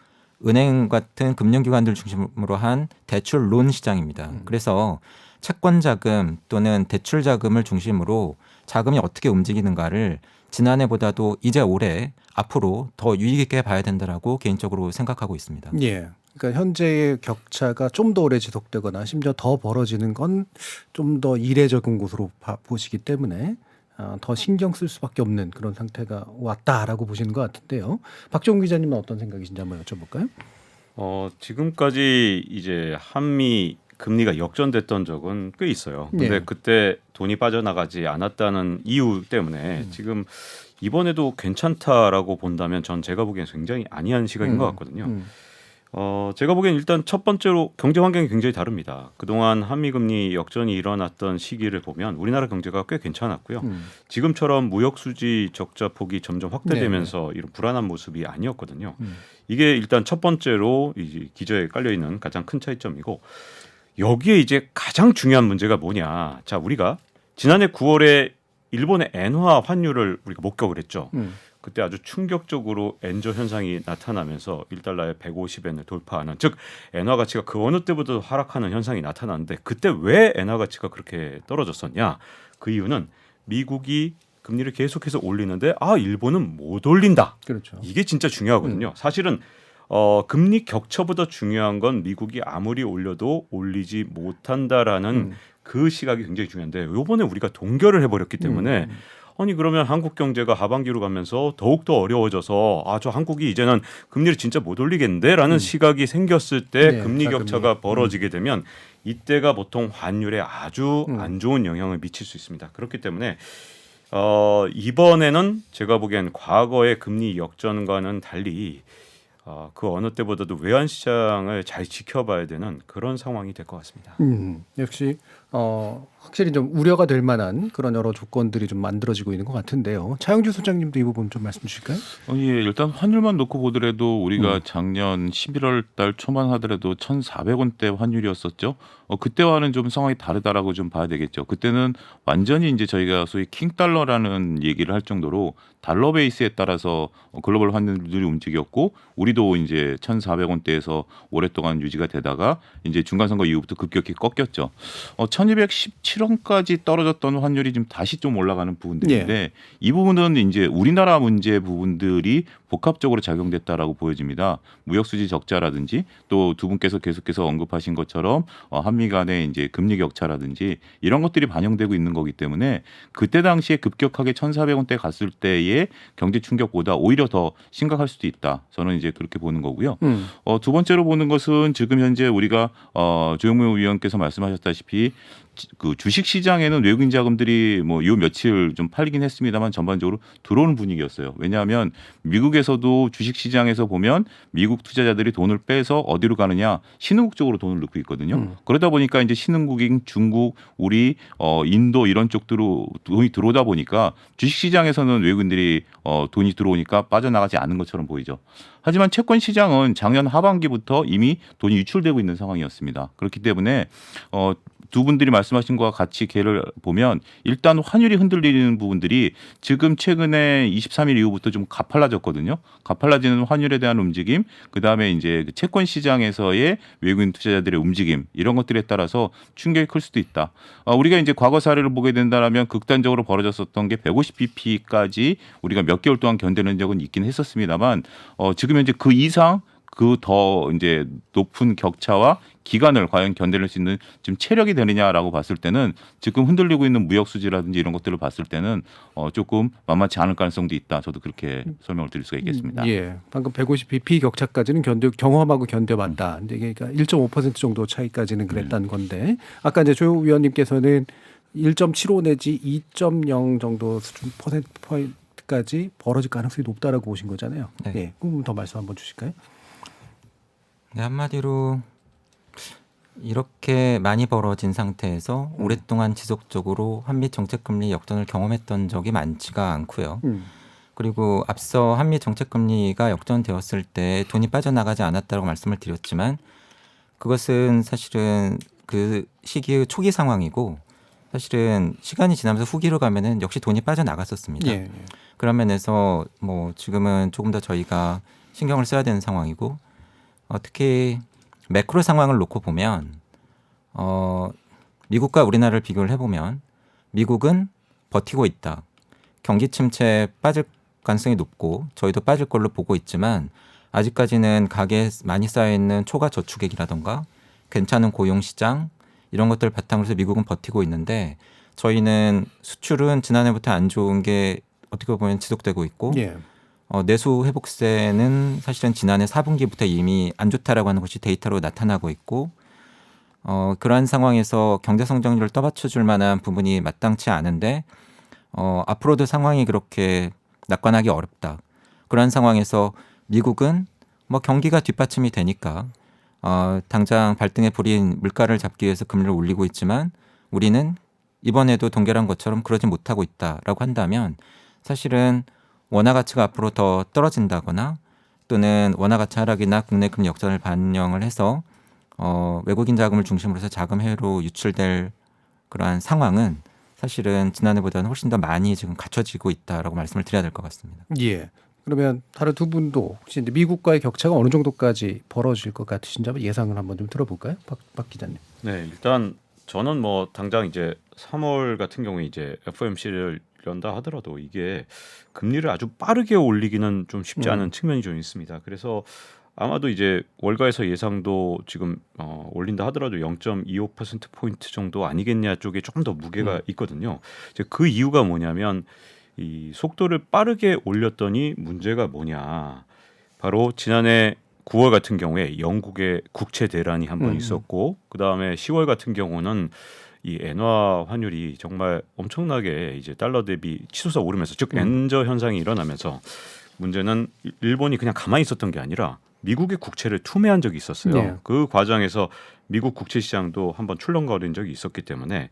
S9: 은행 같은 금융기관들 중심으로 한 대출 론 시장입니다. 그래서 채권 자금 또는 대출 자금을 중심으로 자금이 어떻게 움직이는가를 지난해보다도 이제 올해 앞으로 더 유익 있게 봐야 된다라고 개인적으로 생각하고 있습니다.
S1: 예. 그러니까 현재의 격차가 좀 더 오래 지속되거나 심지어 더 벌어지는 건 좀 더 이례적인 곳으로 보시기 때문에 더 신경 쓸 수밖에 없는 그런 상태가 왔다라고 보시는 것 같은데요. 박종 기자님은 어떤 생각이신지 한번 여쭤볼까요?
S8: 지금까지 이제 한미 금리가 역전됐던 적은 꽤 있어요. 근데
S1: 네.
S8: 그때 돈이 빠져나가지 않았다는 이유 때문에 지금 이번에도 괜찮다라고 본다면 전 제가 보기엔 굉장히 아니한 시각인 것 같거든요. 제가 보기엔 일단 첫 번째로 경제 환경이 굉장히 다릅니다. 그동안 한미금리 역전이 일어났던 시기를 보면 우리나라 경제가 꽤 괜찮았고요. 지금처럼 무역수지 적자 폭이 점점 확대되면서 이런 불안한 모습이 아니었거든요. 이게 일단 첫 번째로 이 기저에 깔려있는 가장 큰 차이점이고 여기에 이제 가장 중요한 문제가 뭐냐. 자, 우리가 지난해 9월에 일본의 엔화 환율을 우리가 목격을 했죠. 그때 아주 충격적으로 엔저 현상이 나타나면서 1달러에 150엔을 돌파하는, 즉 엔화 가치가 그 어느 때보다 하락하는 현상이 나타났는데 그때 왜 엔화 가치가 그렇게 떨어졌었냐? 그 이유는 미국이 금리를 계속해서 올리는데 일본은 못 올린다.
S1: 그렇죠.
S8: 이게 진짜 중요하거든요. 사실은 금리 격차보다 중요한 건 미국이 아무리 올려도 올리지 못한다라는 그 시각이 굉장히 중요한데 이번에 우리가 동결을 해버렸기 때문에 아니 그러면 한국 경제가 하반기로 가면서 더욱더 어려워져서 저 한국이 이제는 금리를 진짜 못 올리겠는데라는 시각이 생겼을 때 금리 격차가 벌어지게 되면 이때가 보통 환율에 아주 안 좋은 영향을 미칠 수 있습니다. 그렇기 때문에 이번에는 제가 보기엔 과거의 금리 역전과는 달리 그 어느 때보다도 외환 시장을 잘 지켜봐야 되는 그런 상황이 될 것 같습니다.
S1: 역시 확실히 좀 우려가 될 만한 그런 여러 조건들이 좀 만들어지고 있는 것 같은데요. 차영주 소장님도 이 부분 좀 말씀 주실까요?
S10: 예, 일단 환율만 놓고 보더라도 우리가 작년 11월 달 초만 하더라도 1,400원대 환율이었었죠. 그때와는 좀 상황이 다르다라고 좀 봐야 되겠죠. 그때는 완전히 이제 저희가 소위 킹달러라는 얘기를 할 정도로 달러 베이스에 따라서 글로벌 환율들이 움직였고 우리도 이제 1,400원대에서 오랫동안 유지가 되다가 이제 중간 선거 이후부터 급격히 꺾였죠. 1,217원까지 떨어졌던 환율이 지금 다시 좀 올라가는 부분들인데 이 부분은 이제 우리나라 문제 부분들이 복합적으로 작용됐다라고 보여집니다. 무역 수지 적자라든지 또 두 분께서 계속해서 언급하신 것처럼 한미 간의 이제 금리 격차라든지 이런 것들이 반영되고 있는 거기 때문에 그때 당시에 급격하게 1,400원대 갔을 때의 경제 충격보다 오히려 더 심각할 수도 있다. 저는 이제 그렇게 보는 거고요. 두 번째로 보는 것은 지금 현재 우리가 조영무 위원께서 말씀하셨다시피 그 주식 시장에는 외국인 자금들이 뭐 요 며칠 좀 팔리긴 했습니다만 전반적으로 들어오는 분위기였어요. 왜냐하면 미국에서도 주식 시장에서 보면 미국 투자자들이 돈을 빼서 어디로 가느냐 신흥국 쪽으로 돈을 넣고 있거든요. 그러다 보니까 이제 신흥국인 중국, 우리, 인도 이런 쪽으로 돈이 들어오다 보니까 주식 시장에서는 외국인들이 돈이 들어오니까 빠져나가지 않는 것처럼 보이죠. 하지만 채권 시장은 작년 하반기부터 이미 돈이 유출되고 있는 상황이었습니다. 그렇기 때문에 두 분들이 말씀하신 것과 같이 걔를 보면 일단 환율이 흔들리는 부분들이 지금 최근에 23일 이후부터 좀 가팔라졌거든요. 가팔라지는 환율에 대한 움직임, 그다음에 이제 채권 시장에서의 외국인 투자자들의 움직임 이런 것들에 따라서 충격이 클 수도 있다. 우리가 이제 과거 사례를 보게 된다면 극단적으로 벌어졌었던 게 150bp까지 우리가 몇 개월 동안 견디는 적은 있긴 했었습니다만 지금 현재 그 이상 그 더 이제 높은 격차와 기간을 과연 견뎌낼 수 있는 지금 체력이 되느냐라고 봤을 때는 지금 흔들리고 있는 무역 수지라든지 이런 것들을 봤을 때는 조금 만만치 않을 가능성도 있다. 저도 그렇게 설명을 드릴 수가 있겠습니다.
S1: 예, 방금 150bp 격차까지는 경험하고 견뎌봤다. 근데 이게 그러니까 1.5% 정도 차이까지는 그랬다는 건데 아까 이제 조 위원님께서는 1.75 내지 2.0 정도 수준 퍼센트까지 벌어질 가능성이 높다라고 보신 거잖아요.
S9: 네.
S1: 예, 그 부분 더 말씀 한번 주실까요?
S9: 네, 한마디로 이렇게 많이 벌어진 상태에서 오랫동안 지속적으로 한미 정책금리 역전을 경험했던 적이 많지가 않고요. 그리고 앞서 한미 정책금리가 역전되었을 때 돈이 빠져나가지 않았다고 말씀을 드렸지만 그것은 사실은 그 시기의 초기 상황이고 사실은 시간이 지나면서 후기로 가면은 역시 돈이 빠져나갔었습니다.
S1: 예.
S9: 그런 면에서 뭐 지금은 조금 더 저희가 신경을 써야 되는 상황이고 특히 매크로 상황을 놓고 보면 미국과 우리나라를 비교를 해보면 미국은 버티고 있다. 경기 침체에 빠질 가능성이 높고 저희도 빠질 걸로 보고 있지만 아직까지는 가계에 많이 쌓여있는 초과 저축액이라던가 괜찮은 고용시장 이런 것들을 바탕으로 해서 미국은 버티고 있는데 저희는 수출은 지난해부터 안 좋은 게 어떻게 보면 지속되고 있고
S1: 예.
S9: 내수 회복세는 사실은 지난해 4분기부터 이미 안 좋다라고 하는 것이 데이터로 나타나고 있고 그러한 상황에서 경제 성장률을 떠받쳐줄 만한 부분이 마땅치 않은데 앞으로도 상황이 그렇게 낙관하기 어렵다. 그러한 상황에서 미국은 뭐 경기가 뒷받침이 되니까 당장 발등에 불인 물가를 잡기 위해서 금리를 올리고 있지만 우리는 이번에도 동결한 것처럼 그러지 못하고 있다라고 한다면 사실은 원화 가치가 앞으로 더 떨어진다거나 또는 원화 가치 하락이나 국내 금리 역전을 반영을 해서 외국인 자금을 중심으로 해서 자금 해외로 유출될 그러한 상황은 사실은 지난해보다는 훨씬 더 많이 지금 갖춰지고 있다라고 말씀을 드려야 될 것 같습니다.
S1: 예. 그러면 다른 두 분도 혹시 이제 미국과의 격차가 어느 정도까지 벌어질 것 같으신지 한번 예상을 한번 좀 들어볼까요, 박 기자님?
S8: 네, 일단 저는 뭐 당장 이제 3월 같은 경우에 이제 FOMC를 연다 하더라도 이게 금리를 아주 빠르게 올리기는 좀 쉽지 않은 측면이 좀 있습니다. 그래서 아마도 이제 월가에서 예상도 지금 올린다 하더라도 0.25% 포인트 정도 아니겠냐 쪽에 조금 더 무게가 있거든요. 이제 그 이유가 뭐냐면 이 속도를 빠르게 올렸더니 문제가 뭐냐. 바로 지난해 9월 같은 경우에 영국의 국채 대란이 한번 있었고 그다음에 10월 같은 경우는 이 엔화 환율이 정말 엄청나게 이제 달러 대비 치솟아 오르면서 즉 엔저 현상이 일어나면서 문제는 일본이 그냥 가만히 있었던 게 아니라 미국의 국채를 투매한 적이 있었어요.
S1: 네.
S8: 그 과정에서 미국 국채 시장도 한번 출렁거린 적이 있었기 때문에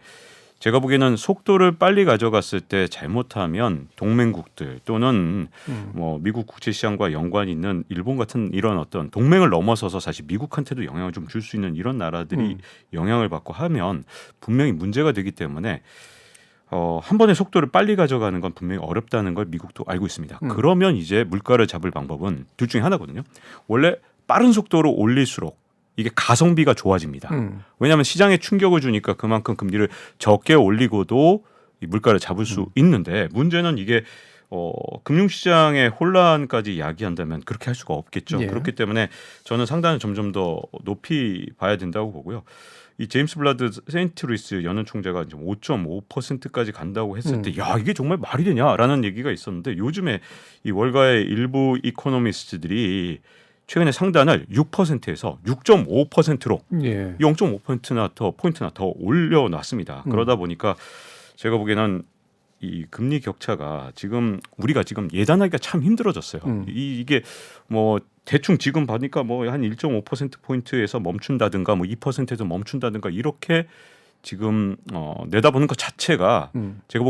S8: 제가 보기에는 속도를 빨리 가져갔을 때 잘못하면 동맹국들 또는 뭐 미국 국채 시장과 연관이 있는 일본 같은 이런 어떤 동맹을 넘어서서 사실 미국한테도 영향을 좀 줄 수 있는 이런 나라들이 영향을 받고 하면 분명히 문제가 되기 때문에 한 번에 속도를 빨리 가져가는 건 분명히 어렵다는 걸 미국도 알고 있습니다. 그러면 이제 물가를 잡을 방법은 둘 중에 하나거든요. 원래 빠른 속도로 올릴수록 이게 가성비가 좋아집니다. 왜냐하면 시장에 충격을 주니까 그만큼 금리를 적게 올리고도 이 물가를 잡을 수 있는데 문제는 이게 금융시장의 혼란까지 야기한다면 그렇게 할 수가 없겠죠.
S1: 예.
S8: 그렇기 때문에 저는 상단을 점점 더 높이 봐야 된다고 보고요. 이 제임스 블라드 세인트루이스 연은 총재가 5.5%까지 간다고 했을 때, 야 이게 정말 말이 되냐라는 얘기가 있었는데 요즘에 이 월가의 일부 이코노미스트들이 최근에 상단을 6%에서 6.5%로
S1: 예.
S8: 0.5%나 더 포인트나 더 올려놨습니다. 그러다 보니까 제가 보기에는 이 금리 격차가 우리가 지금 예단하기가 참 힘들어졌어요. 이게 뭐 대충 지금 보니까 뭐 한 1.5% 포인트에서 멈춘다든가 뭐 2%에서 멈춘다든가 이렇게 지금 내다보는 것 자체가 제가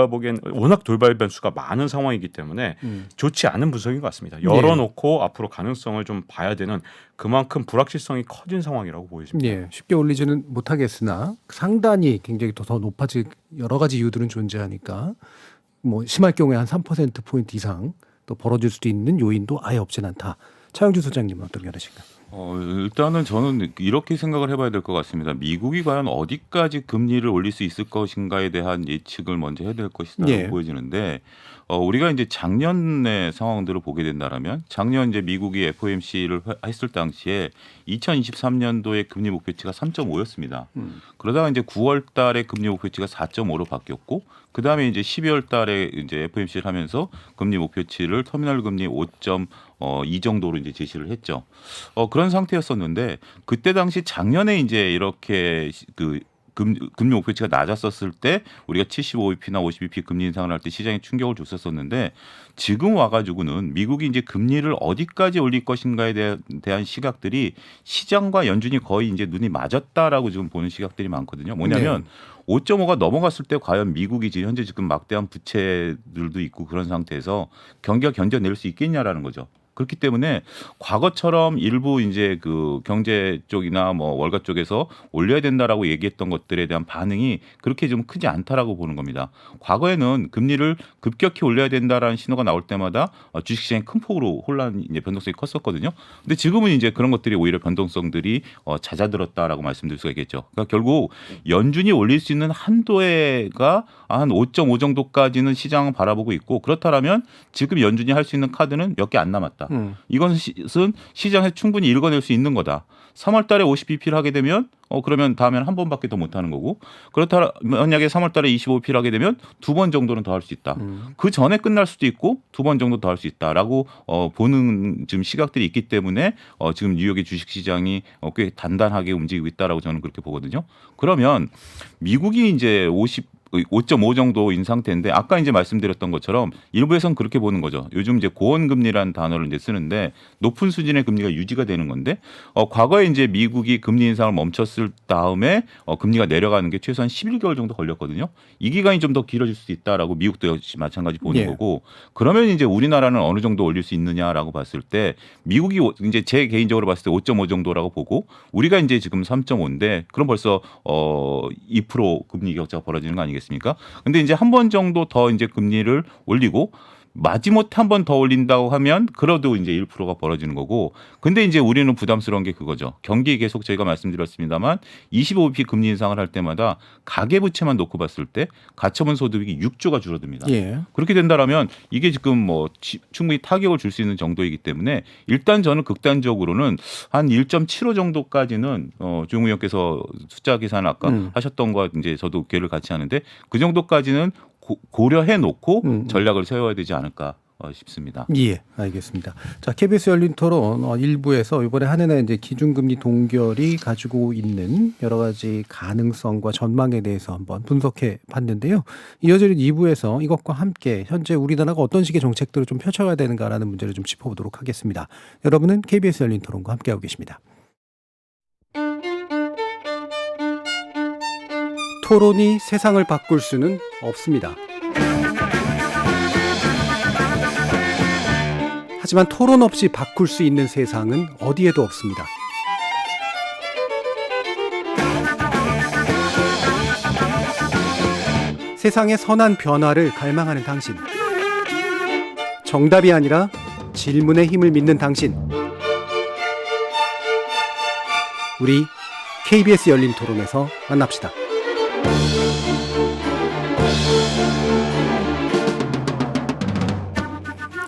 S8: 보기엔 워낙 돌발 변수가 많은 상황이기 때문에 좋지 않은 분석인 것 같습니다. 열어놓고 앞으로 가능성을 좀 봐야 되는 그만큼 불확실성이 커진 상황이라고 보여집니다.
S1: 예, 쉽게 올리지는 못하겠으나 상단이 굉장히 더 높아질 여러 가지 이유들은 존재하니까 뭐 심할 경우에 한 3% 포인트 이상 또 벌어질 수도 있는 요인도 아예 없진 않다. 차영주 소장님은 어떤 견해신가요?
S10: 일단은 저는 이렇게 생각을 해봐야 될 것 같습니다. 미국이 과연 어디까지 금리를 올릴 수 있을 것인가에 대한 예측을 먼저 해야 될 것이라고
S1: 예.
S10: 보여지는데 우리가 이제 작년의 상황들을 보게 된다라면 작년 이제 미국이 FOMC를 했을 당시에 2023년도의 금리 목표치가 3.5였습니다. 그러다가 이제 9월달에 금리 목표치가 4.5로 바뀌었고 그 다음에 이제 12월달에 이제 FOMC를 하면서 금리 목표치를 터미널 금리 5.2 정도로 이제 제시를 했죠. 그런 상태였었는데 그때 당시 작년에 이제 이렇게 금리 목표치가 낮았었을 때 우리가 75bp나 50bp 금리 인상을 할 때 시장에 충격을 줬었었는데 지금 와가지고는 미국이 이제 금리를 어디까지 올릴 것인가에 대한 시각들이 시장과 연준이 거의 이제 눈이 맞았다라고 지금 보는 시각들이 많거든요. 뭐냐면 5.5가 넘어갔을 때 과연 미국이 지금 현재 막대한 부채들도 있고 그런 상태에서 경기가 견뎌낼 수 있겠냐라는 거죠. 그렇기 때문에 과거처럼 일부 이제 그 경제 쪽이나 뭐 월가 쪽에서 올려야 된다라고 얘기했던 것들에 대한 반응이 그렇게 좀 크지 않다라고 보는 겁니다. 과거에는 금리를 급격히 올려야 된다라는 신호가 나올 때마다 주식시장이 큰 폭으로 이제 변동성이 컸었거든요. 근데 지금은 이제 그런 것들이 오히려 변동성들이 잦아들었다라고 말씀드릴 수가 있겠죠. 그러니까 결국 연준이 올릴 수 있는 한도가 한 5.5 정도까지는 시장을 바라보고 있고 그렇다면 지금 연준이 할 수 있는 카드는 몇 개 안 남았다. 이것은 시장에 충분히 읽어낼 수 있는 거다. 3월 달에 50bp를 하게 되면 그러면 다음에는 한 번밖에 더 못 하는 거고 그렇다 만약에 3월 달에 25bp를 하게 되면 2번 정도는 더 할 수 있다. 그 전에 끝날 수도 있고 2번 정도 더 할 수 있다라고 보는 지금 시각들이 있기 때문에 지금 뉴욕의 주식 시장이 꽤 단단하게 움직이고 있다라고 저는 그렇게 보거든요. 그러면 미국이 이제 5.5 정도인 상태인데 아까 이제 말씀드렸던 것처럼 일부에서는 그렇게 보는 거죠. 요즘 이제 고원금리라는 단어를 이제 쓰는데 높은 수준의 금리가 유지가 되는 건데 과거에 이제 미국이 금리 인상을 멈췄을 다음에 금리가 내려가는 게 최소한 11개월 정도 걸렸거든요. 이 기간이 좀 더 길어질 수도 있다라고 미국도 역시 마찬가지 보는 거고 그러면 이제 우리나라는 어느 정도 올릴 수 있느냐라고 봤을 때 미국이 이제 제 개인적으로 봤을 때 5.5 정도라고 보고 우리가 이제 지금 3.5인데 그럼 벌써 2% 금리 격차가 벌어지는 거 아니겠습니까? 근데 이제 한 번 정도 더 이제 금리를 올리고 마지못해 한 번 더 올린다고 하면 그래도 이제 1%가 벌어지는 거고 근데 이제 우리는 부담스러운 게 그거죠. 경기 계속 저희가 말씀드렸습니다만 25bp 금리 인상을 할 때마다 가계부채만 놓고 봤을 때 가처분 소득이 6조가 줄어듭니다.
S1: 예.
S10: 그렇게 된다라면 이게 지금 뭐 충분히 타격을 줄 수 있는 정도이기 때문에 일단 저는 극단적으로는 한 1.75 정도까지는 조용 의원께서 숫자 계산 아까 하셨던 거 이제 저도 괴를 같이 하는데 그 정도까지는 고려해 놓고 전략을 세워야 되지 않을까 싶습니다.
S1: 예, 알겠습니다. 자, KBS 열린 토론 1부에서 이번에 한 해나 이제 기준금리 동결이 가지고 있는 여러 가지 가능성과 전망에 대해서 한번 분석해 봤는데요. 이어지는 2부에서 이것과 함께 현재 우리나라가 어떤 식의 정책들을 좀 펼쳐가야 되는가라는 문제를 좀 짚어보도록 하겠습니다. 여러분은 KBS 열린 토론과 함께하고 계십니다. 토론이 세상을 바꿀 수는 없습니다. 하지만 토론 없이 바꿀 수 있는 세상은 어디에도 없습니다. 세상의 선한 변화를 갈망하는 당신. 정답이 아니라 질문의 힘을 믿는 당신. 우리 KBS 열린 토론에서 만납시다.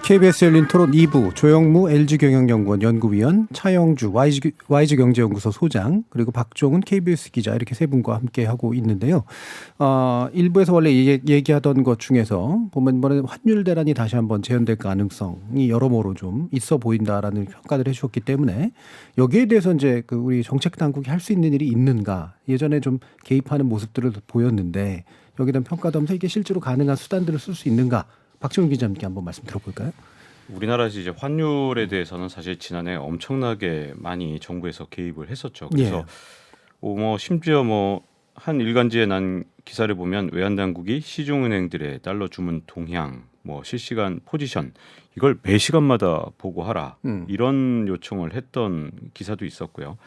S1: KBS 열린 토론 2부 조영무 LG경영연구원 연구위원, 차영주 YG경제연구소 소장, 그리고 박종훈 KBS 기자 이렇게 세 분과 함께하고 있는데요. 1부에서 원래 얘기하던 것 중에서 보면 이번에 환율 대란이 다시 한번 재현될 가능성이 여러모로 좀 있어 보인다라는 평가를 해주셨기 때문에 여기에 대해서 이제 우리 정책 당국이 할 수 있는 일이 있는가, 예전에 좀 개입하는 모습들을 보였는데 여기에 대한 평가도 하면서 이게 실제로 가능한 수단들을 쓸 수 있는가, 박정훈 기자님께 한번 말씀 들어볼까요?
S8: 우리나라에서 이제 환율에 대해서는 사실 지난해 엄청나게 많이 정부에서 개입을 했었죠. 그래서 뭐 심지어 뭐 한 일간지에 난 기사를 보면 외환당국이 시중은행들의 달러 주문 동향, 뭐 실시간 포지션 이걸 매 시간마다 보고하라 이런 요청을 했던 기사도 있었고요.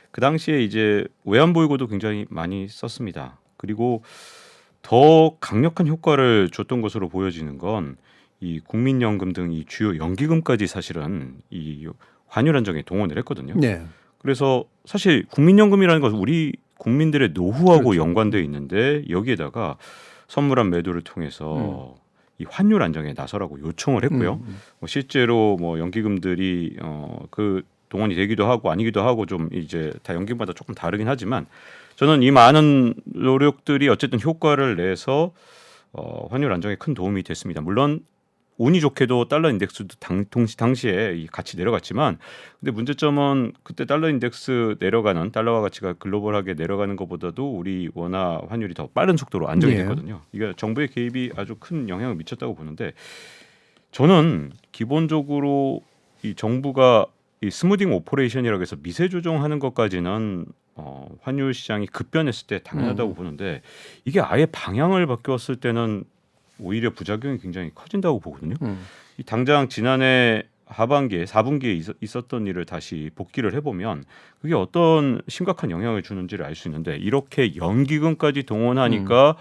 S8: 그 당시에 이제 외환보유고도 굉장히 많이 썼습니다. 그리고 더 강력한 효과를 줬던 것으로 보여지는 건 이 국민연금 등 이 주요 연기금까지 사실은 이 환율 안정에 동원을 했거든요.
S1: 네.
S8: 그래서 사실 국민연금이라는 것은 우리 국민들의 노후하고 연관되어 있는데 여기에다가 선물한 매도를 통해서 이 환율 안정에 나서라고 요청을 했고요. 뭐 실제로 뭐 연기금들이 그 동원이 되기도 하고 아니기도 하고 좀 이제 다 연기금마다 조금 다르긴 하지만 저는 이 많은 노력들이 어쨌든 효과를 내서 환율 안정에 큰 도움이 됐습니다. 물론 운이 좋게도 달러 인덱스도 당시에 같이 내려갔지만 근데 문제점은 그때 달러 인덱스 내려가는 달러화 가치가 글로벌하게 내려가는 것보다도 우리 원화 환율이 더 빠른 속도로 안정이 됐거든요. 이게 정부의 개입이 아주 큰 영향을 미쳤다고 보는데 저는 기본적으로 이 정부가 이 스무딩 오퍼레이션이라고 해서 미세 조정하는 것까지는 환율 시장이 급변했을 때 당연하다고 보는데 이게 아예 방향을 바뀌었을 때는 오히려 부작용이 굉장히 커진다고 보거든요. 이 당장 지난해 하반기에 4분기에 있었던 일을 다시 복기를 해보면 그게 어떤 심각한 영향을 주는지를 알 수 있는데 이렇게 연기금까지 동원하니까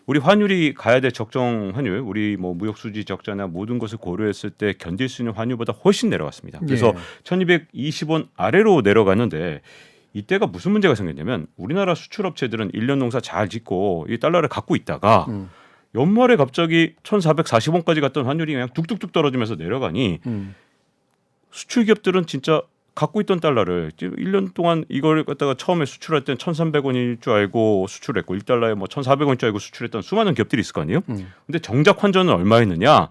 S8: 우리 환율이 가야 될 적정 환율, 우리 뭐 무역 수지 적자나 모든 것을 고려했을 때 견딜 수 있는 환율보다 훨씬 내려갔습니다. 그래서 1,220원 아래로 내려갔는데 이때가 무슨 문제가 생겼냐면 우리나라 수출업체들은 1년 농사 잘 짓고 이 달러를 갖고 있다가 연말에 갑자기 1,440원까지 갔던 환율이 그냥 뚝뚝뚝 떨어지면서 내려가니 수출 기업들은 진짜 갖고 있던 달러를 1년 동안 이걸 갖다가 처음에 수출할 땐 1,300원일 줄 알고 수출했고 1달러에 뭐 1,400원일 줄 알고 수출했던 수많은 기업들이 있을 거 아니에요. 근데 정작 환전은 얼마였느냐?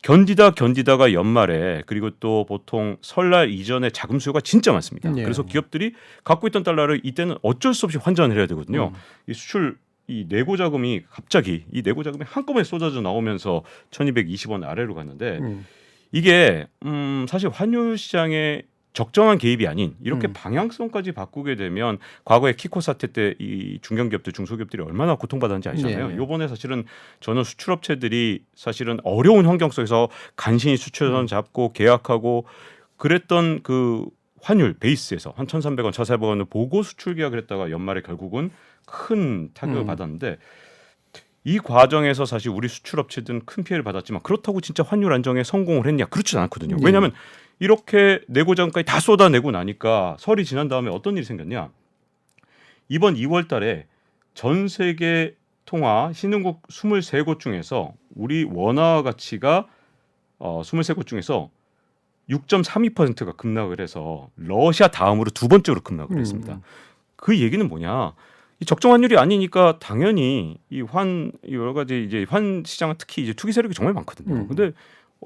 S8: 견디다가 연말에 그리고 또 보통 설날 이전에 자금 수요가 진짜 많습니다. 그래서 기업들이 갖고 있던 달러를 이때는 어쩔 수 없이 환전을 해야 되거든요. 이 수출 이 내고 자금이 갑자기 이 내고 자금이 한꺼번에 쏟아져 나오면서 1,220원 아래로 갔는데 이게 사실 환율 시장에 적정한 개입이 아닌 이렇게 방향성까지 바꾸게 되면 과거에 키코 사태 때 이 중견기업들 중소기업들이 얼마나 고통받았는지 아시잖아요. 이번에 사실은 저는 수출업체들이 사실은 어려운 환경 속에서 간신히 수출선 잡고 계약하고 그랬던 그 환율 베이스에서 한 1,300원, 1,400원을 보고 수출 계약을 했다가 연말에 결국은 큰 타격을 받았는데 이 과정에서 사실 우리 수출업체들은 큰 피해를 받았지만 그렇다고 진짜 환율 안정에 성공을 했냐? 그렇진 않거든요. 왜냐하면 이렇게 내고자금까지 다 쏟아내고 나니까 설이 지난 다음에 어떤 일이 생겼냐? 이번 2월 달에 전 세계 통화 신흥국 23곳 중에서 우리 원화 가치가 23곳 중에서 6.32%가 급락을 해서 러시아 다음으로 두 번째로 급락을 했습니다. 그 얘기는 뭐냐? 이 적정 환율이 아니니까 당연히 이 여러 가지 이제 환 시장은 특히 이제 투기 세력이 정말 많거든요. 근데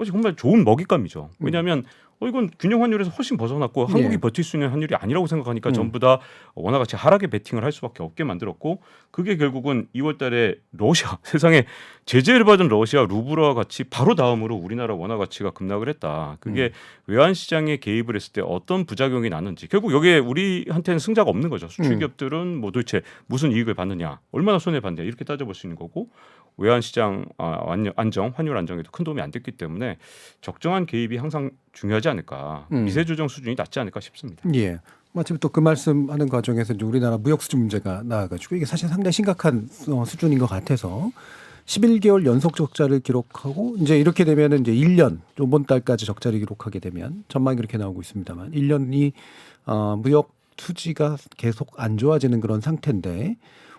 S8: 정말 좋은 먹잇감이죠. 왜냐하면 이건 균형 환율에서 훨씬 벗어났고 한국이 버틸 수 있는 환율이 아니라고 생각하니까 전부 다 원화 가치 하락에 베팅을 할 수밖에 없게 만들었고 그게 결국은 2월 달에 러시아 세상에 제재를 받은 러시아 루블화 가치 바로 다음으로 우리나라 원화 가치가 급락을 했다. 그게 외환 시장에 개입을 했을 때 어떤 부작용이 나는지 결국 여기에 우리한테는 승자가 없는 거죠. 수출 기업들은 뭐 도대체 무슨 이익을 받느냐, 얼마나 손해 봤냐 이렇게 따져볼 수 있는 거고 외환 시장 안정, 환율 안정에도 큰 도움이 안 됐기 때문에 적정한 개입이 항상 중요하지 않을까. 미세 조정 수준이 낮지 않을까 싶습니다.
S1: 예. 마침 또 그 말씀하는 과정에서 이제 우리나라 무역 수준 문제가 나와가지고 이게 사실 상당히 심각한 수준인 것 같아서 11개월 연속 적자를 기록하고 이제 이렇게 되면은 이제 1년 이번 달까지 적자를 기록하게 되면 전망이 그렇게 나오고 있습니다만 1년이 무역 투지가 계속 안 좋아지는 그런 상태인데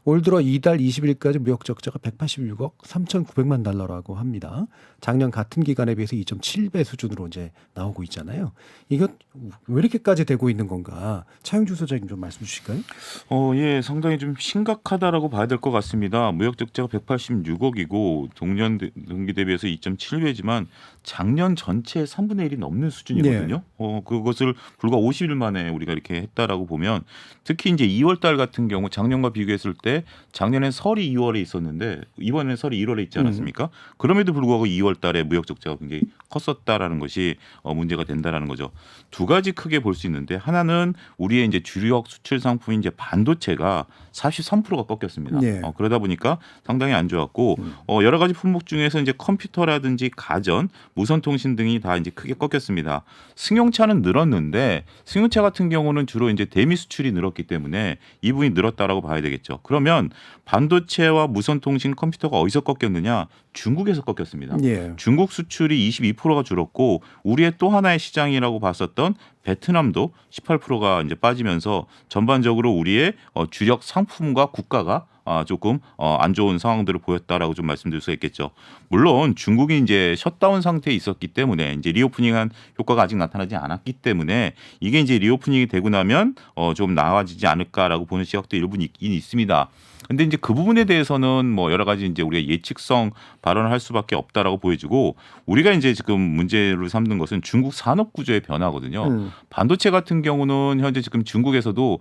S1: 올 들어 이달 20일까지 무역 적자가 186억 3,900만 달러라고 합니다. 작년 같은 기간에 비해서 2.7배 수준으로 이제 나오고 있잖아요. 이거 왜 이렇게까지 되고 있는 건가? 차영주 소장님 좀 말씀 주실까요?
S10: 예, 상당히 좀 심각하다라고 봐야 될 것 같습니다. 무역 적자가 186억이고 동년 동기 대비해서 2.7배지만 작년 전체의 3분의 1이 넘는 수준이거든요. 그것을 불과 50일 만에 우리가 이렇게 했다라고 보면 특히 이제 2월 달 같은 경우 작년과 비교했을 때 작년엔 설이 2월에 있었는데 이번에는 설이 1월에 있지 않았습니까? 그럼에도 불구하고 2월 달에 무역 적자가 굉장히 컸었다라는 것이 문제가 된다라는 거죠. 두 가지 크게 볼 수 있는데 하나는 우리의 이제 주력 수출 상품인 이제 반도체가 43%가 꺾였습니다. 그러다 보니까 상당히 안 좋았고 여러 가지 품목 중에서 이제 컴퓨터라든지 가전, 무선통신 등이 다 이제 크게 꺾였습니다. 승용차는 늘었는데 승용차 같은 경우는 주로 이제 대미 수출이 늘었기 때문에 이 부분이 늘었다라고 봐야 되겠죠. 그러면 반도체와 무선통신, 컴퓨터가 어디서 꺾였느냐? 중국에서 꺾였습니다. 중국 수출이 22%가 줄었고 우리의 또 하나의 시장이라고 봤었던 베트남도 18%가 이제 빠지면서 전반적으로 우리의 주력 상품과 국가가 조금 안 좋은 상황들을 보였다라고 좀 말씀드릴 수 있겠죠. 물론 중국이 이제 셧다운 상태에 있었기 때문에 이제 리오프닝한 효과가 아직 나타나지 않았기 때문에 이게 이제 리오프닝이 되고 나면 좀 나아지지 않을까라고 보는 시각도 일부 있긴 있습니다. 근데 이제 그 부분에 대해서는 뭐 여러 가지 이제 우리가 예측성 발언을 할 수밖에 없다라고 보여지고 우리가 이제 지금 문제로 삼는 것은 중국 산업 구조의 변화거든요. 반도체 같은 경우는 현재 지금 중국에서도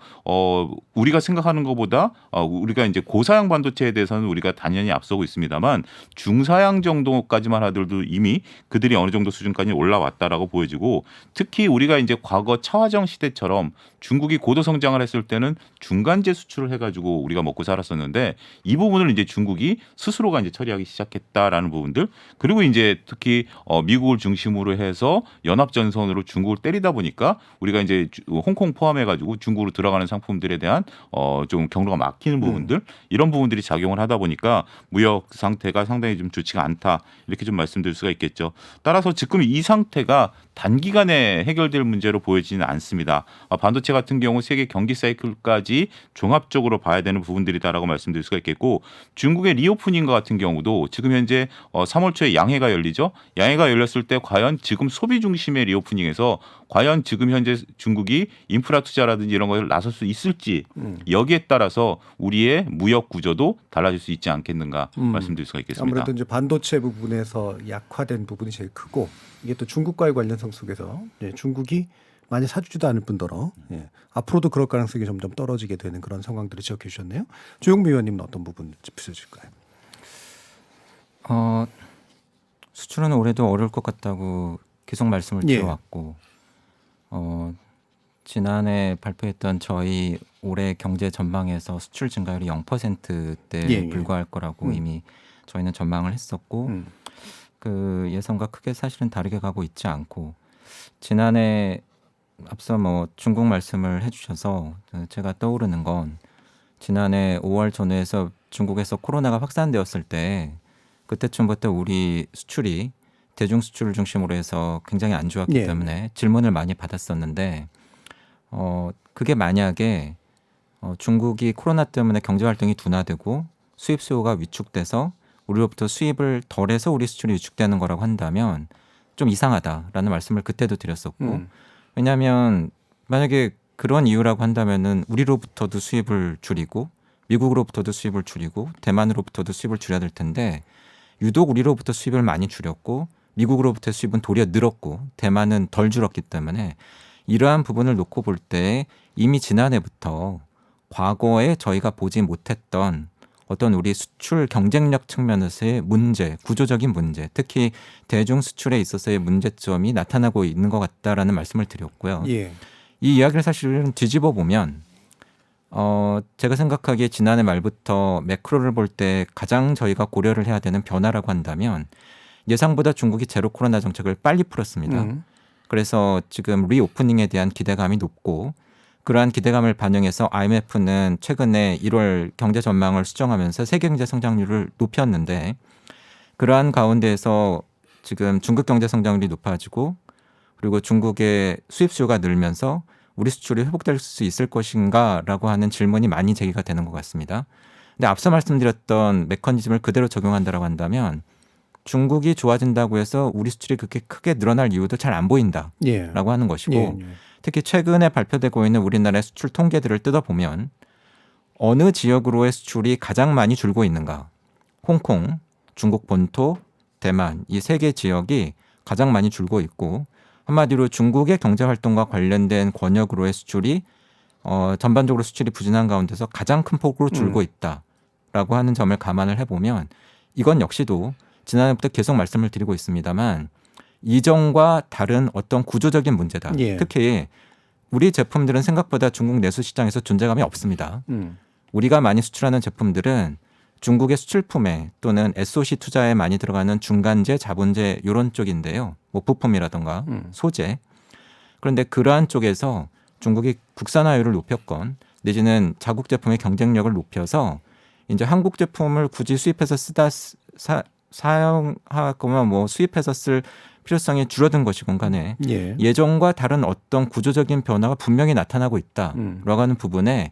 S10: 우리가 생각하는 것보다 우리가 이제 고사양 반도체에 대해서는 우리가 단연히 앞서고 있습니다만 중사양 정도까지만 하더라도 이미 그들이 어느 정도 수준까지 올라왔다라고 보여지고 특히 우리가 이제 과거 차화정 시대처럼 중국이 고도 성장을 했을 때는 중간재 수출을 해가지고 우리가 먹고 살았었는데 이 부분을 이제 중국이 스스로가 이제 처리하기 시작했다라는 부분들 그리고 이제 특히 미국을 중심으로 해서 연합전선으로 중국을 때리다 보니까 우리가 이제 홍콩 포함해가지고 중국으로 들어가는 상품들에 대한 좀 경로가 막히는 부분들 이런 부분들이 작용을 하다 보니까 무역 상태가 상당히 좀 좋지가 않다 이렇게 좀 말씀드릴 수가 있겠죠. 따라서 지금 이 상태가 단기간에 해결될 문제로 보여지지는 않습니다. 반도체 같은 경우 세계 경기 사이클까지 종합적으로 봐야 되는 부분들이다라고 말씀드릴 수가 있겠고 중국의 리오프닝과 같은 경우도 지금 현재 3월 초에 양해가 열리죠. 양해가 열렸을 때 과연 지금 소비 중심의 리오프닝에서 과연 지금 현재 중국이 인프라 투자라든지 이런 것을 나설 수 있을지 여기에 따라서 우리의 무역 구조도 달라질 수 있지 않겠는가 말씀드릴 수가 있겠습니다.
S1: 아무래도 이제 반도체 부분에서 약화된 부분이 제일 크고 이게 또 중국과의 관련성 속에서 중국이 많이 사주지도 않을 뿐더러 앞으로도 그럴 가능성이 점점 떨어지게 되는 그런 상황들을 지적해 주셨네요. 조용미 의원님은 어떤 부분 짚으실까요?
S9: 수출은 올해도 어려울 것 같다고 계속 말씀을 드려왔고 지난해 발표했던 저희 올해 경제 전망에서 수출 증가율이 0%대에 불과할 거라고 이미 저희는 전망을 했었고 그 예상과 크게 사실은 다르게 가고 있지 않고 지난해 앞서 뭐 중국 말씀을 해주셔서 제가 떠오르는 건 지난해 5월 전후에서 중국에서 코로나가 확산되었을 때 그때쯤부터 우리 수출이 대중 수출을 중심으로 해서 굉장히 안 좋았기
S1: 예.
S9: 때문에 질문을 많이 받았었는데 그게 만약에 중국이 코로나 때문에 경제 활동이 둔화되고 수입 수요가 위축돼서 우리로부터 수입을 덜해서 우리 수출이 위축되는 거라고 한다면 좀 이상하다라는 말씀을 그때도 드렸었고 왜냐하면 만약에 그런 이유라고 한다면은 우리로부터도 수입을 줄이고 미국으로부터도 수입을 줄이고 대만으로부터도 수입을 줄여야 될 텐데 유독 우리로부터 수입을 많이 줄였고 미국으로부터 수입은 도리어 늘었고 대만은 덜 줄었기 때문에 이러한 부분을 놓고 볼 때 이미 지난해부터 과거에 저희가 보지 못했던 어떤 우리 수출 경쟁력 측면에서의 문제, 구조적인 문제, 특히 대중 수출에 있어서의 문제점이 나타나고 있는 것 같다라는 말씀을 드렸고요.
S1: 예.
S9: 이 이야기를 사실은 뒤집어 보면 제가 생각하기에 지난해 말부터 매크로를 볼 때 가장 저희가 고려를 해야 되는 변화라고 한다면 예상보다 중국이 제로 코로나 정책을 빨리 풀었습니다. 그래서 지금 리오프닝에 대한 기대감이 높고 그러한 기대감을 반영해서 IMF는 최근에 1월 경제 전망을 수정하면서 세계 경제 성장률을 높였는데 그러한 가운데에서 지금 중국 경제 성장률이 높아지고 그리고 중국의 수입 수요가 늘면서 우리 수출이 회복될 수 있을 것인가라고 하는 질문이 많이 제기가 되는 것 같습니다. 근데 앞서 말씀드렸던 메커니즘을 그대로 적용한다라고 한다면 중국이 좋아진다고 해서 우리 수출이 그렇게 크게 늘어날 이유도 잘 안 보인다라고
S1: 예.
S9: 하는 것이고
S1: 예.
S9: 특히 최근에 발표되고 있는 우리나라의 수출 통계들을 뜯어보면 어느 지역으로의 수출이 가장 많이 줄고 있는가? 홍콩, 중국 본토, 대만 이 세 개 지역이 가장 많이 줄고 있고 한마디로 중국의 경제활동과 관련된 권역으로의 수출이 전반적으로 수출이 부진한 가운데서 가장 큰 폭으로 줄고 있다라고 하는 점을 감안을 해보면 이건 역시도 지난해부터 계속 말씀을 드리고 있습니다만 이전과 다른 어떤 구조적인 문제다.
S1: 예.
S9: 특히 우리 제품들은 생각보다 중국 내수 시장에서 존재감이 없습니다. 우리가 많이 수출하는 제품들은 중국의 수출품에 또는 SOC 투자에 많이 들어가는 중간재, 자본재 이런 쪽인데요. 뭐 부품이라든가 소재. 그런데 그러한 쪽에서 중국이 국산화율을 높였건 내지는 자국 제품의 경쟁력을 높여서 이제 한국 제품을 굳이 수입해서 사용할 거면 뭐 수입해서 쓸 필요성이 줄어든 것이건 간에
S1: 예.
S9: 예전과 다른 어떤 구조적인 변화가 분명히 나타나고 있다라고 하는 부분에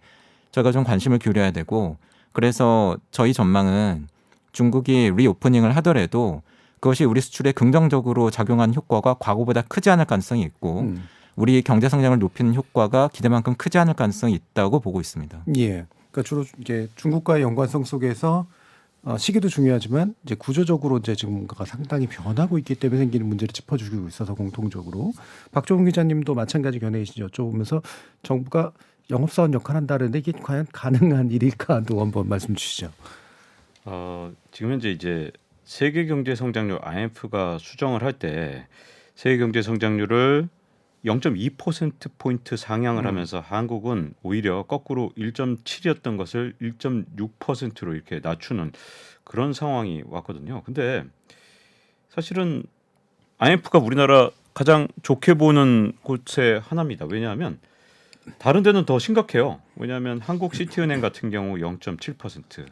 S9: 저희가 좀 관심을 기울여야 되고 그래서 저희 전망은 중국이 리오프닝을 하더라도 그것이 우리 수출에 긍정적으로 작용하는 효과가 과거보다 크지 않을 가능성이 있고 우리 경제 성장을 높이는 효과가 기대만큼 크지 않을 가능성이 있다고 보고 있습니다.
S1: 예. 그러니까 주로 이제 중국과의 연관성 속에서 시기도 중요하지만 이제 구조적으로 이제 지금 뭔가가 상당히 변하고 있기 때문에 생기는 문제를 짚어주고 있어서 공통적으로 박종훈 기자님도 마찬가지 견해이시죠. 여쭤보면서 정부가 영업사원 역할을 한다는데 이게 과연 가능한 일일까도 한번 말씀 주시죠.
S8: 지금 현재 이제 세계 경제 성장률 IMF가 수정을 할 때 세계 경제 성장률을 0.2%포인트 상향을 하면서 한국은 오히려 거꾸로 1.7이었던 것을 1.6%로 이렇게 낮추는 그런 상황이 왔거든요. 근데 사실은 IMF가 우리나라 가장 좋게 보는 곳의 하나입니다. 왜냐하면 다른 데는 더 심각해요. 왜냐하면 한국시티은행 같은 경우 0.7%,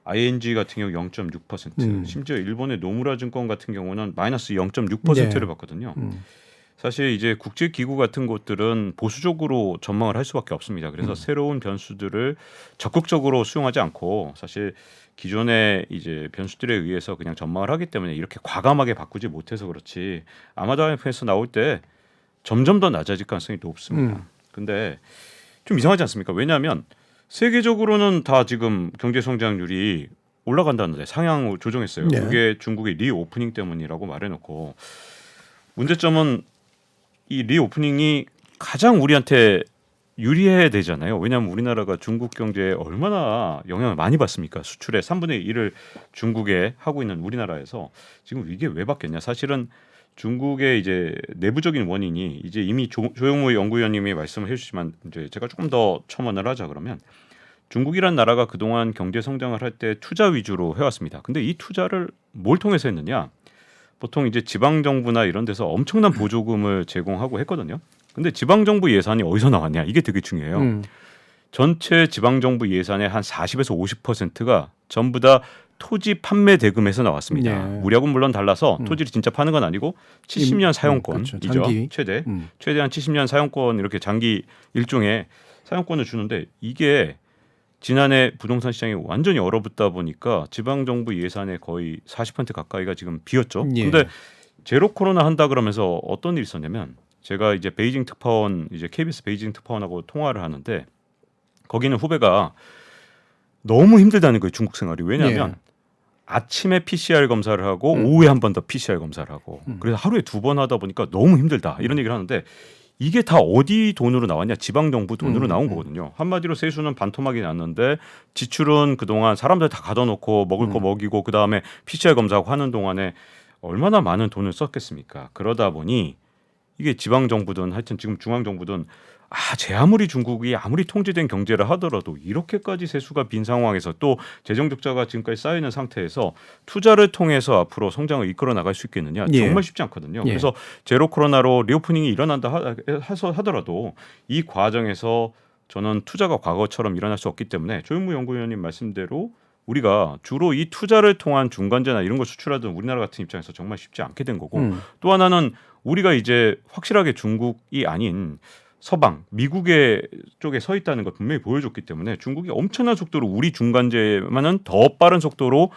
S8: ING 같은 경우 0.6%, 심지어 일본의 노무라증권 같은 경우는 마이너스 0.6%를
S1: 네.
S8: 받거든요. 사실 이제 국제기구 같은 곳들은 보수적으로 전망을 할 수밖에 없습니다. 그래서 새로운 변수들을 적극적으로 수용하지 않고 사실 기존의 이제 변수들에 의해서 그냥 전망을 하기 때문에 이렇게 과감하게 바꾸지 못해서 그렇지 아마도 IMF에서 나올 때 점점 더 낮아질 가능성이 높습니다. 근데 좀 이상하지 않습니까? 왜냐하면 세계적으로는 다 지금 경제 성장률이 올라간다는데 상향을 조정했어요.
S1: 네.
S8: 그게 중국의 리오프닝 때문이라고 말해놓고 문제점은 이 리오프닝이 가장 우리한테 유리해야 되잖아요. 왜냐하면 우리나라가 중국 경제에 얼마나 영향을 많이 받습니까? 수출의 3분의 1을 중국에 하고 있는 우리나라에서 지금 이게 왜 바뀌었냐? 사실은 중국의 이제 내부적인 원인이 이제 이미 조영무 연구위원님이 말씀을 해주시지만 이제 제가 조금 더 첨언을 하자 그러면 중국이란 나라가 그동안 경제 성장을 할 때 투자 위주로 해왔습니다. 근데 이 투자를 뭘 통해서 했느냐? 보통 이제 지방 정부나 이런 데서 엄청난 보조금을 제공하고 했거든요. 근데 지방 정부 예산이 어디서 나왔냐? 이게 되게 중요해요. 전체 지방정부 예산의 한 40에서 50%가 전부 다 토지 판매 대금에서 나왔습니다.
S1: 예.
S8: 우리하고는 물론 달라서 토지를 진짜 파는 건 아니고 70년 사용권이죠.
S1: 그렇죠. 장기.
S8: 최대한 70년 사용권 이렇게 장기 일종의 사용권을 주는데 이게 지난해 부동산 시장이 완전히 얼어붙다 보니까 지방정부 예산의 거의 40% 가까이가 지금 비었죠.
S1: 예.
S8: 근데 제로 코로나 한다 그러면서 어떤 일이 있었냐면 제가 이제 베이징 특파원 이제 KBS 베이징 특파원하고 통화를 하는데 거기는 후배가 너무 힘들다는 거예요. 중국 생활이. 왜냐하면 아침에 PCR 검사를 하고 오후에 한 번 더 PCR 검사를 하고 그래서 하루에 2번 하다 보니까 너무 힘들다 이런 얘기를 하는데 이게 다 어디 돈으로 나왔냐? 지방정부 돈으로 나온 거거든요. 한마디로 세수는 반토막이 났는데 지출은 그동안 사람들 다 가둬놓고 먹을 거 먹이고 그다음에 PCR 검사하고 하는 동안에 얼마나 많은 돈을 썼겠습니까? 그러다 보니 이게 지방정부든 하여튼 지금 중앙정부든 제 아무리 중국이 아무리 통제된 경제를 하더라도 이렇게까지 세수가 빈 상황에서 또 재정 적자가 지금까지 쌓이는 상태에서 투자를 통해서 앞으로 성장을 이끌어 나갈 수 있겠느냐 정말 쉽지 않거든요. 그래서 제로 코로나로 리오프닝이 일어난다 하더라도 이 과정에서 저는 투자가 과거처럼 일어날 수 없기 때문에 조윤무 연구위원님 말씀대로 우리가 주로 이 투자를 통한 중간재나 이런 걸 수출하던 우리나라 같은 입장에서 정말 쉽지 않게 된 거고 또 하나는 우리가 이제 확실하게 중국이 아닌 서방, 미국의 쪽에 서 있다는 걸 분명히 보여줬기 때문에 중국이 엄청난 속도로 우리 중간재만은 더 빠른 속도로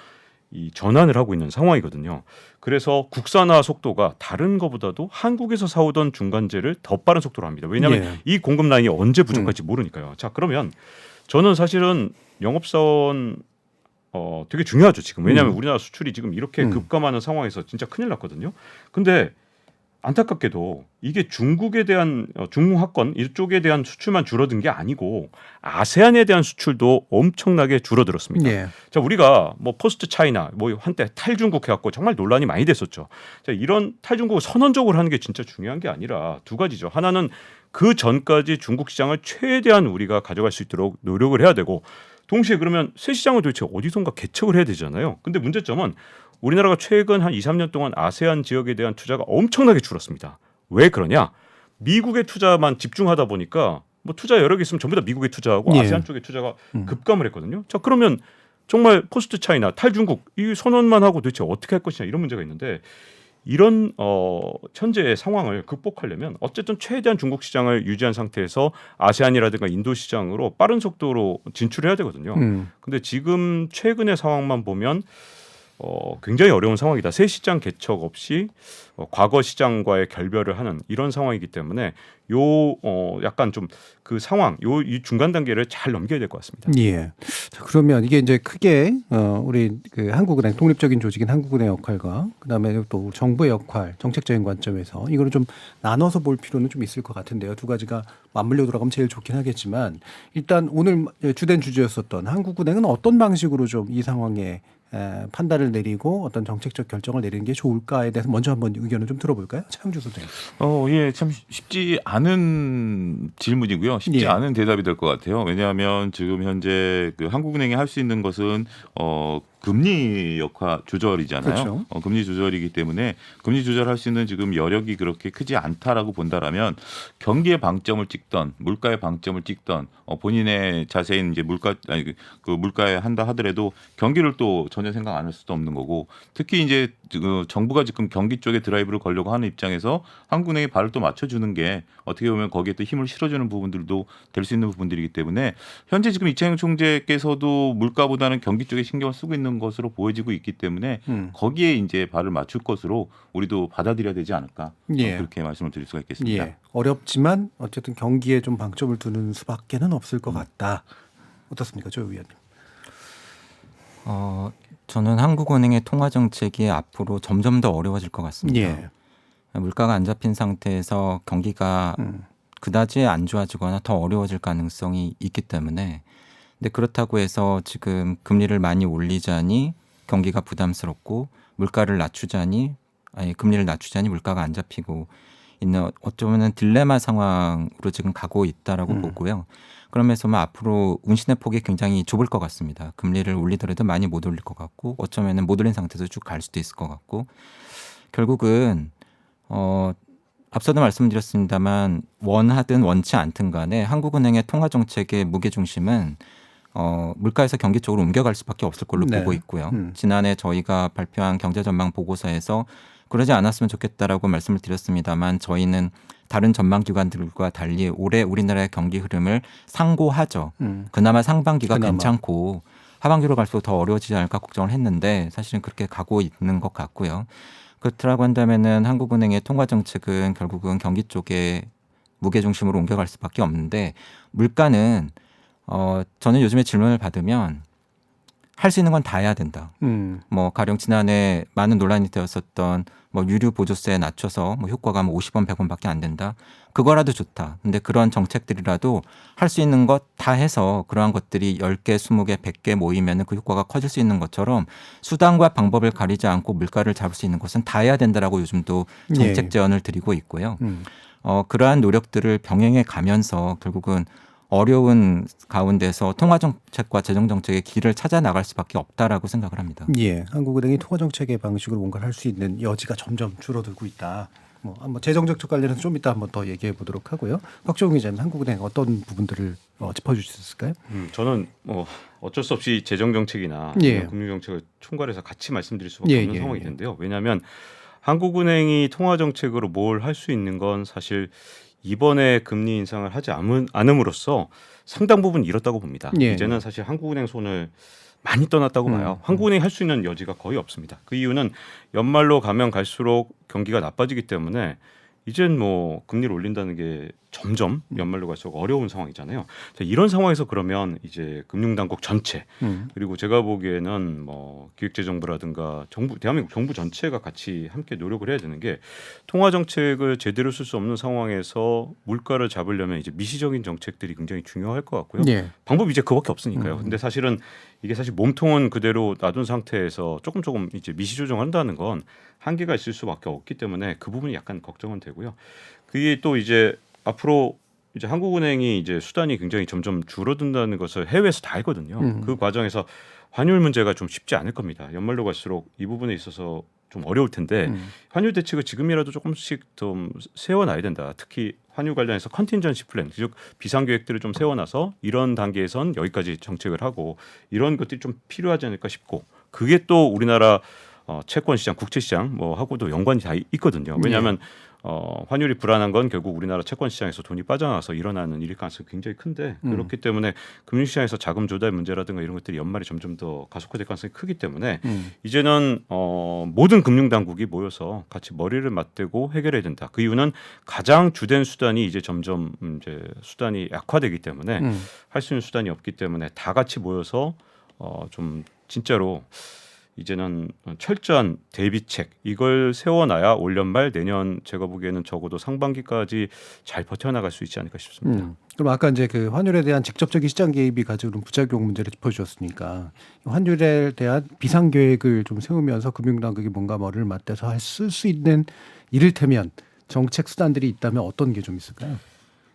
S8: 이 전환을 하고 있는 상황이거든요. 그래서 국산화 속도가 다른 것보다도 한국에서 사오던 중간재를 더 빠른 속도로 합니다. 왜냐하면 이 공급 라인이 언제 부족할지 모르니까요. 자, 그러면 저는 사실은 영업사원 되게 중요하죠 지금. 왜냐하면 우리나라 수출이 지금 이렇게 급감하는 상황에서 진짜 큰일 났거든요. 근데 안타깝게도 이게 중국에 대한 중화권 이쪽에 대한 수출만 줄어든 게 아니고 아세안에 대한 수출도 엄청나게 줄어들었습니다. 자, 우리가 뭐 포스트 차이나 뭐 한때 탈중국 해갖고 정말 논란이 많이 됐었죠. 자, 이런 탈중국을 선언적으로 하는 게 진짜 중요한 게 아니라 두 가지죠. 하나는 그 전까지 중국 시장을 최대한 우리가 가져갈 수 있도록 노력을 해야 되고 동시에 그러면 새 시장을 도대체 어디선가 개척을 해야 되잖아요. 근데 문제점은 우리나라가 최근 한 2, 3년 동안 아세안 지역에 대한 투자가 엄청나게 줄었습니다. 왜 그러냐? 미국의 투자만 집중하다 보니까 뭐 투자 여러 개 있으면 전부 다 미국에 투자하고 아세안 쪽에 투자가 급감을 했거든요. 자, 그러면 정말 포스트 차이나 탈중국 이 선언만 하고 도대체 어떻게 할 것이냐 이런 문제가 있는데 이런 현재의 상황을 극복하려면 어쨌든 최대한 중국 시장을 유지한 상태에서 아세안이라든가 인도 시장으로 빠른 속도로 진출해야 되거든요. 근데 지금 최근의 상황만 보면 굉장히 어려운 상황이다. 새 시장 개척 없이 과거 시장과의 결별을 하는 이런 상황이기 때문에 약간 좀 그 상황, 이 중간 단계를 잘 넘겨야 될 것 같습니다.
S1: 예. 자, 그러면 이게 이제 크게 우리 그 한국은행 독립적인 조직인 한국은행 역할과 그다음에 또 정부의 역할, 정책적인 관점에서 이거를 좀 나눠서 볼 필요는 좀 있을 것 같은데요. 두 가지가 맞물려 돌아가면 제일 좋긴 하겠지만 일단 오늘 주된 주제였었던 한국은행은 어떤 방식으로 좀 이 상황에 판단을 내리고 어떤 정책적 결정을 내리는 게 좋을까에 대해서 먼저 한번 의견을 좀 들어볼까요? 차영주 소장님.
S10: 예, 참 쉽지 않은 질문이고요. 쉽지 않은 대답이 될 것 같아요. 왜냐하면 지금 현재 그 한국은행이 할 수 있는 것은 금리 역할 조절이잖아요.
S1: 그렇죠.
S10: 금리 조절이기 때문에 금리 조절할 수 있는 지금 여력이 그렇게 크지 않다라고 본다라면 경기에 방점을 찍던 물가에 방점을 찍던 본인의 자세인 이제 물가에 한다 하더라도 경기를 또 전혀 생각 안 할 수도 없는 거고 특히 이제 그 정부가 지금 경기 쪽에 드라이브를 걸려고 하는 입장에서 한국은행이 발을 또 맞춰주는 게 어떻게 보면 거기에 또 힘을 실어주는 부분들도 될 수 있는 부분들이기 때문에 현재 지금 이창용 총재께서도 물가보다는 경기 쪽에 신경을 쓰고 있는 것으로 보여지고 있기 때문에 거기에 이제 발을 맞출 것으로 우리도 받아들여야 되지 않을까 그렇게 말씀을 드릴 수가 있겠습니다.
S1: 어렵지만 어쨌든 경기에 좀 방점을 두는 수밖에는 없을 것 같다. 어떻습니까, 조 위원님?
S9: 저는 한국은행의 통화 정책이 앞으로 점점 더 어려워질 것 같습니다. 물가가 안 잡힌 상태에서 경기가 그다지 안 좋아지거나 더 어려워질 가능성이 있기 때문에 근데 그렇다고 해서 지금 금리를 많이 올리자니 경기가 부담스럽고 금리를 낮추자니 물가가 안 잡히고 있는 어쩌면 딜레마 상황으로 지금 가고 있다라고 보고요. 그러면서 앞으로 운신의 폭이 굉장히 좁을 것 같습니다. 금리를 올리더라도 많이 못 올릴 것 같고 어쩌면 못 올린 상태에서 쭉 갈 수도 있을 것 같고 결국은 앞서도 말씀드렸습니다만 원하든 원치 않든 간에 한국은행의 통화 정책의 무게 중심은 물가에서 경기 쪽으로 옮겨갈 수밖에 없을 걸로
S1: 네.
S9: 보고 있고요. 지난해 저희가 발표한 경제 전망 보고서에서 그러지 않았으면 좋겠다라고 말씀을 드렸습니다만 저희는 다른 전망 기관들과 달리 올해 우리나라의 경기 흐름을 상고하죠. 그나마 상반기가
S1: 그나마.
S9: 괜찮고 하반기로 갈수록 더 어려워지지 않을까 걱정을 했는데 사실은 그렇게 가고 있는 것 같고요. 그렇다고 한다면은 한국은행의 통화 정책은 결국은 경기 쪽에 무게 중심으로 옮겨갈 수밖에 없는데 물가는 저는 요즘에 질문을 받으면 할 수 있는 건 다 해야 된다. 뭐 가령 지난해 많은 논란이 되었었던 뭐 유류 보조세 낮춰서 뭐 효과가 뭐 50원, 100원밖에 안 된다. 그거라도 좋다. 근데 그런 정책들이라도 할 수 있는 것 다 해서 그러한 것들이 10개, 20개, 100개 모이면은 그 효과가 커질 수 있는 것처럼 수단과 방법을 가리지 않고 물가를 잡을 수 있는 것은 다 해야 된다라고 요즘도 정책
S1: 예.
S9: 제언을 드리고 있고요. 그러한 노력들을 병행해 가면서 결국은 어려운 가운데서 통화정책과 재정정책의 길을 찾아 나갈 수밖에 없다라고 생각을 합니다.
S1: 예, 한국은행이 통화 정책의 방식으로 뭔가를 할 수 있는 여지가 점점 줄어들고 있다. 뭐 한번 재정 정책 관련해서 좀 이따 한번 더 얘기해 보도록 하고요. 박정우 기자님, 한국은행 어떤 부분들을 짚어주실 수 있을까요?
S8: 저는 뭐 어쩔 수 없이 재정 정책이나
S1: 예.
S8: 금융 정책을 총괄해서 같이 말씀드릴 수밖에
S1: 예,
S8: 없는
S1: 예,
S8: 상황이
S1: 예.
S8: 된대요. 왜냐하면 한국은행이 통화 정책으로 뭘 할 수 있는 건 사실 이번에 금리 인상을 하지 않음으로써 상당 부분 잃었다고 봅니다.
S1: 예,
S8: 이제는
S1: 예.
S8: 사실 한국은행 손을 많이 떠났다고 봐요. 한국은행이 할 수 있는 여지가 거의 없습니다. 그 이유는 연말로 가면 갈수록 경기가 나빠지기 때문에 이젠 뭐 금리를 올린다는 게 점점 연말로 갈수록 어려운 상황이잖아요. 자, 이런 상황에서 그러면 이제 금융당국 전체 그리고 제가 보기에는 뭐 기획재정부라든가 정부, 대한민국 정부 전체가 같이 함께 노력을 해야 되는 게 통화 정책을 제대로 쓸 수 없는 상황에서 물가를 잡으려면 이제 미시적인 정책들이 굉장히 중요할 것 같고요.
S1: 예.
S8: 방법이 이제 그밖에 없으니까요. 근데 사실은 이게 사실 몸통은 그대로 놔둔 상태에서 조금 이제 미시 조정한다는 건 한계가 있을 수밖에 없기 때문에 그 부분이 약간 걱정은 되고요. 그게 또 이제 앞으로 이제 한국은행이 이제 수단이 굉장히 점점 줄어든다는 것을 해외에서 다 알거든요. 그 과정에서 환율 문제가 좀 쉽지 않을 겁니다. 연말로 갈수록 이 부분에 있어서 좀 어려울 텐데 환율 대책을 지금이라도 조금씩 좀 세워놔야 된다. 특히 환율 관련해서 컨틴전시 플랜, 즉 비상 계획들을 좀 세워놔서 이런 단계에선 여기까지 정책을 하고 이런 것들이 좀 필요하지 않을까 싶고 그게 또 우리나라 채권 시장, 국채 시장 뭐 하고도 연관이 다 있거든요. 왜냐하면 환율이 불안한 건 결국 우리나라 채권 시장에서 돈이 빠져나와서 일어나는 일일 가능성이 굉장히 큰데 그렇기 때문에 금융시장에서 자금 조달 문제라든가 이런 것들이 연말에 점점 더 가속화될 가능성이 크기 때문에 이제는 모든 금융당국이 모여서 같이 머리를 맞대고 해결해야 된다. 그 이유는 가장 주된 수단이 이제 점점 이제 수단이 약화되기 때문에 할 수 있는 수단이 없기 때문에 다 같이 모여서 좀 진짜로 이제는 철저한 대비책 이걸 세워놔야 올 연말 내년 제가 보기에는 적어도 상반기까지 잘 버텨나갈 수 있지 않을까 싶습니다.
S1: 그럼 아까 이제 그 환율에 대한 직접적인 시장 개입이 가지고 부작용 문제를 짚어주셨으니까 환율에 대한 비상 계획을 좀 세우면서 금융당국이 뭔가 머리를 맞대서 쓸 수 있는 이를테면 정책 수단들이 있다면 어떤 게 좀 있을까요?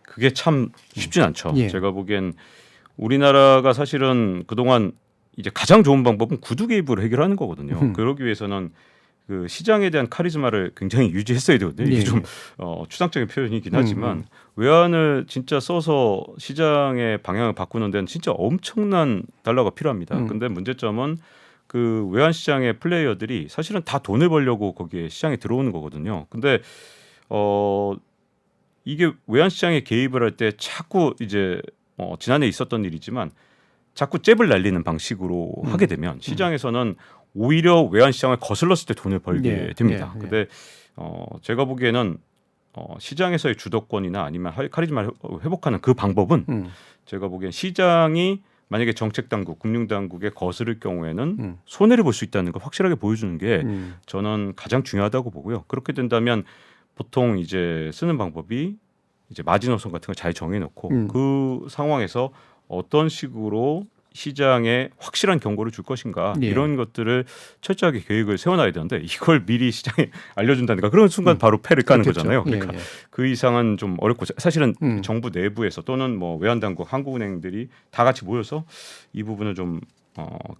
S8: 그게 참 쉽진 않죠.
S1: 예.
S8: 제가 보기엔 우리나라가 사실은 그동안 이제 가장 좋은 방법은 구두 개입으로 해결하는 거거든요. 그러기 위해서는 그 시장에 대한 카리스마를 굉장히 유지했어야 되거든요. 이게
S1: 예.
S8: 좀 추상적인 표현이긴 하지만 외환을 진짜 써서 시장의 방향을 바꾸는 데는 진짜 엄청난 달러가 필요합니다. 근데 문제점은 그 외환 시장의 플레이어들이 사실은 다 돈을 벌려고 거기에 시장에 들어오는 거거든요. 근데 이게 외환 시장에 개입을 할 때 자꾸 이제 지난해 있었던 일이지만 자꾸 잽을 날리는 방식으로 하게 되면 시장에서는 오히려 외환 시장을 거슬렀을 때 돈을 벌게
S1: 예,
S8: 됩니다.
S1: 예, 예.
S8: 근데 제가 보기에는 시장에서의 주도권이나 아니면 카리스마를 회복하는 그 방법은 제가 보기엔 시장이 만약에 정책 당국, 금융 당국에 거스를 경우에는 손해를 볼 수 있다는 걸 확실하게 보여주는 게 저는 가장 중요하다고 보고요. 그렇게 된다면 보통 이제 쓰는 방법이 이제 마지노선 같은 걸 잘 정해놓고 그 상황에서 어떤 식으로 시장에 확실한 경고를 줄 것인가
S1: 예.
S8: 이런 것들을 철저하게 계획을 세워놔야 되는데 이걸 미리 시장에 알려준다니까 그런 순간 바로 패를 까는
S1: 그렇겠죠.
S8: 거잖아요. 그러니까
S1: 예, 예.
S8: 그 이상은 좀 어렵고 사실은 정부 내부에서 또는 뭐 외환당국, 한국은행들이 다 같이 모여서 이 부분을 좀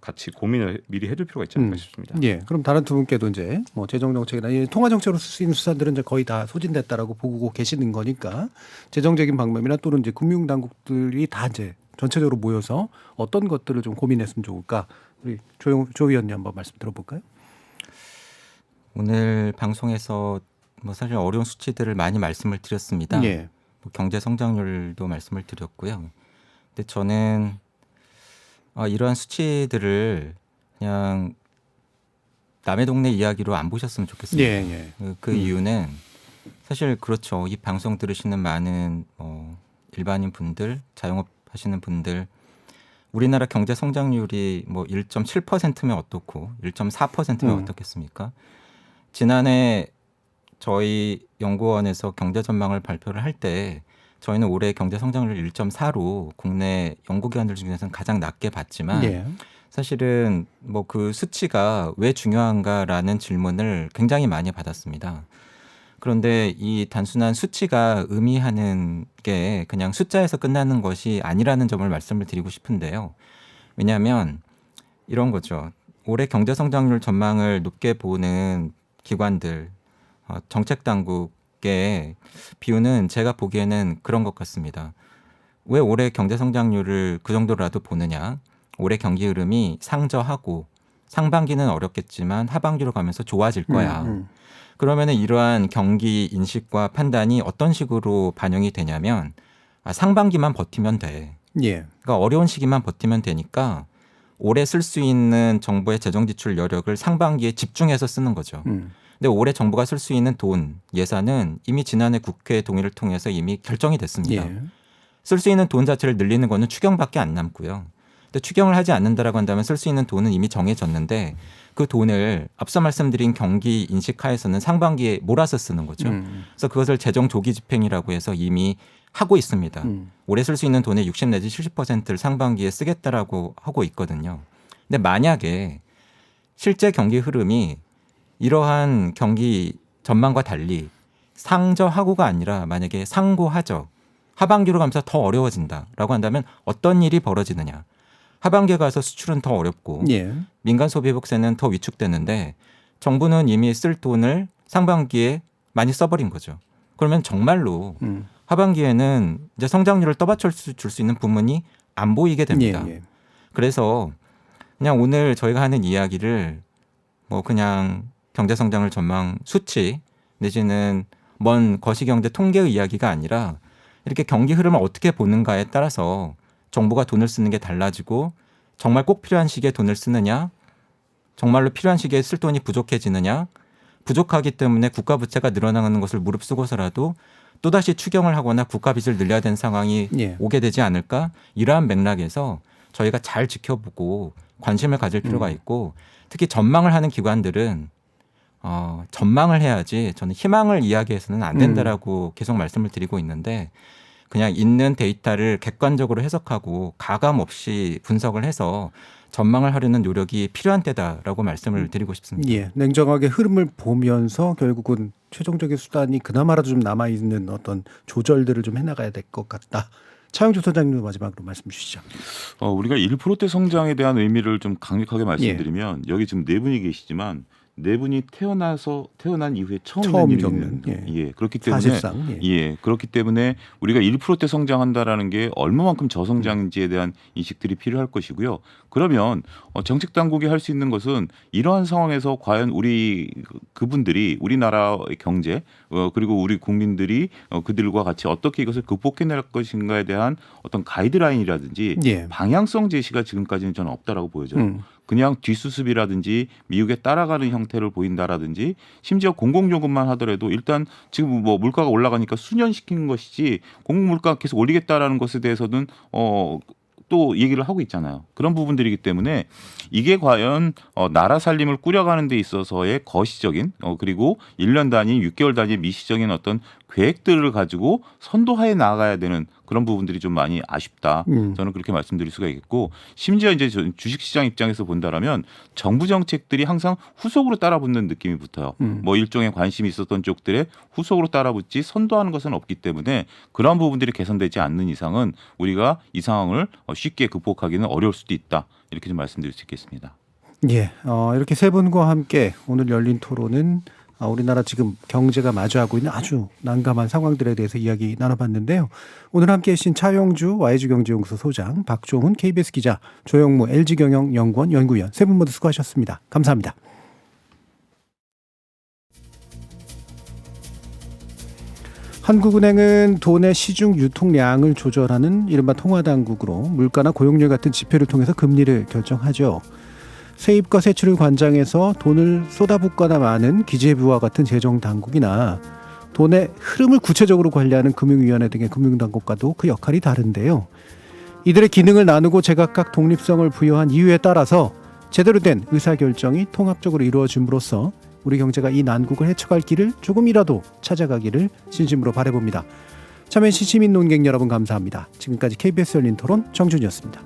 S8: 같이 고민을 미리 해둘 필요가 있지 않을까 싶습니다.
S1: 예. 그럼 다른 두 분께도 이제 뭐 재정 정책이나 통화 정책으로 쓸 수 있는 수단들은 이제 거의 다 소진됐다라고 보고 계시는 거니까 재정적인 방법이나 또는 이제 금융 당국들이 다 이제 전체적으로 모여서 어떤 것들을 좀 고민했으면 좋을까? 우리 조 위원님 한번 말씀 들어볼까요?
S9: 오늘 방송에서 뭐 사실 어려운 수치들을 많이 말씀을 드렸습니다.
S1: 예.
S9: 뭐 경제 성장률도 말씀을 드렸고요. 근데 저는 이러한 수치들을 그냥 남의 동네 이야기로 안 보셨으면 좋겠습니다.
S1: 예.
S9: 그 이유는 사실 그렇죠. 이 방송 들으시는 많은 일반인 분들, 자영업 하시는 분들, 우리나라 경제 성장률이 뭐 1.7%면 어떻고 1.4%면 어떻겠습니까? 지난해 저희 연구원에서 경제 전망을 발표를 할 때 저희는 올해 경제 성장률 1.4로 국내 연구기관들 중에서는 가장 낮게 봤지만
S1: 예.
S9: 사실은 뭐 그 수치가 왜 중요한가라는 질문을 굉장히 많이 받았습니다. 그런데 이 단순한 수치가 의미하는 게 그냥 숫자에서 끝나는 것이 아니라는 점을 말씀을 드리고 싶은데요. 왜냐하면 이런 거죠. 올해 경제 성장률 전망을 높게 보는 기관들, 정책 당국의 비유는 제가 보기에는 그런 것 같습니다. 왜 올해 경제 성장률을 그 정도라도 보느냐? 올해 경기 흐름이 상저하고 상반기는 어렵겠지만 하반기로 가면서 좋아질 거야. 그러면은 이러한 경기 인식과 판단이 어떤 식으로 반영이 되냐면 상반기만 버티면 돼.
S1: 예.
S9: 그러니까 어려운 시기만 버티면 되니까 올해 쓸 수 있는 정부의 재정 지출 여력을 상반기에 집중해서 쓰는 거죠. 근데 올해 정부가 쓸 수 있는 돈 예산은 이미 지난해 국회 동의를 통해서 이미 결정이 됐습니다.
S1: 예.
S9: 쓸 수 있는 돈 자체를 늘리는 거는 추경밖에 안 남고요. 근데 추경을 하지 않는다라고 한다면 쓸 수 있는 돈은 이미 정해졌는데 그 돈을 앞서 말씀드린 경기 인식하에서는 상반기에 몰아서 쓰는 거죠. 그래서 그것을 재정 조기 집행이라고 해서 이미 하고 있습니다. 올해 쓸 수 있는 돈의 60 내지 70%를 상반기에 쓰겠다라고 하고 있거든요. 근데 만약에 실제 경기 흐름이 이러한 경기 전망과 달리 상저하고가 아니라 만약에 상고하저 하반기로 가면서 더 어려워진다라고 한다면 어떤 일이 벌어지느냐. 하반기에 가서 수출은 더 어렵고
S1: 예.
S9: 민간 소비 회복세는 더 위축되는데 정부는 이미 쓸 돈을 상반기에 많이 써버린 거죠. 그러면 정말로 하반기에는 이제 성장률을 떠받쳐 줄 수 있는 부분이 안 보이게 됩니다.
S1: 예.
S9: 그래서 그냥 오늘 저희가 하는 이야기를 뭐 그냥 경제 성장률 전망 수치 내지는 먼 거시경제 통계의 이야기가 아니라 이렇게 경기 흐름을 어떻게 보는가에 따라서 정부가 돈을 쓰는 게 달라지고 정말 꼭 필요한 시기에 돈을 쓰느냐, 정말로 필요한 시기에 쓸 돈이 부족해지느냐, 부족하기 때문에 국가 부채가 늘어나는 것을 무릅쓰고서라도 또다시 추경을 하거나 국가 빚을 늘려야 되는 상황이
S1: 예.
S9: 오게 되지 않을까? 이러한 맥락에서 저희가 잘 지켜보고 관심을 가질 필요가 있고 특히 전망을 하는 기관들은 전망을 해야지 저는 희망을 이야기해서는 안 된다라고 계속 말씀을 드리고 있는데 그냥 있는 데이터를 객관적으로 해석하고 가감 없이 분석을 해서 전망을 하려는 노력이 필요한 때다라고 말씀을 드리고 싶습니다.
S1: 예. 냉정하게 흐름을 보면서 결국은 최종적인 수단이 그나마라도 좀 남아있는 어떤 조절들을 좀 해나가야 될 것 같다. 차영주 소장님 마지막으로 말씀 주시죠.
S10: 우리가 1%대 성장에 대한 의미를 좀 강력하게 말씀드리면 여기 지금 네 분이 계시지만 네 분이 태어난 이후에 처음
S1: 겪는
S10: 예. 그렇기 때문에
S1: 사실상
S10: 그렇기 때문에 우리가 1%대 성장한다라는 게 얼마만큼 저성장인지에 대한 인식들이 필요할 것이고요. 그러면 정책 당국이 할 수 있는 것은 이러한 상황에서 과연 그분들이 우리나라의 경제 그리고 우리 국민들이 그들과 같이 어떻게 이것을 극복해낼 것인가에 대한 어떤 가이드라인이라든지 방향성 제시가 지금까지는 저는 없다라고 보여져요. 그냥 뒷수습이라든지 미국에 따라가는 형태를 보인다라든지 심지어 공공요금만 하더라도 일단 지금 뭐 물가가 올라가니까 수년시킨 것이지 공공물가 계속 올리겠다라는 것에 대해서는 또 얘기를 하고 있잖아요. 그런 부분들이기 때문에 이게 과연 나라 살림을 꾸려가는 데 있어서의 거시적인 그리고 1년 단위, 6개월 단위 미시적인 어떤 계획들을 가지고 선도하에 나아가야 되는 그런 부분들이 좀 많이 아쉽다. 저는 그렇게 말씀드릴 수가 있겠고 심지어 이제 주식시장 입장에서 본다라면 정부 정책들이 항상 후속으로 따라붙는 느낌이 붙어요. 뭐 일종의 관심이 있었던 쪽들에 후속으로 따라붙지 선도하는 것은 없기 때문에 그런 부분들이 개선되지 않는 이상은 우리가 이 상황을 쉽게 극복하기는 어려울 수도 있다. 이렇게 좀 말씀드릴 수 있겠습니다.
S1: 예, 이렇게 세 분과 함께 오늘 열린 토론은 우리나라 지금 경제가 마주하고 있는 아주 난감한 상황들에 대해서 이야기 나눠봤는데요. 오늘 함께해 주신 차용주 YG경제연구소 소장, 박종훈 KBS 기자, 조영무 LG경영연구원 연구위원 세 분 모두 수고하셨습니다. 감사합니다. 한국은행은 돈의 시중 유통량을 조절하는 이른바 통화당국으로 물가나 고용률 같은 지표를 통해서 금리를 결정하죠. 세입과 세출을 관장해서 돈을 쏟아붓거나 많은 기재부와 같은 재정당국이나 돈의 흐름을 구체적으로 관리하는 금융위원회 등의 금융당국과도 그 역할이 다른데요. 이들의 기능을 나누고 제각각 독립성을 부여한 이유에 따라서 제대로 된 의사결정이 통합적으로 이루어짐으로써 우리 경제가 이 난국을 헤쳐갈 길을 조금이라도 찾아가기를 진심으로 바라봅니다. 참여해주신 시민 논객 여러분 감사합니다. 지금까지 KBS 열린 토론 정준이었습니다.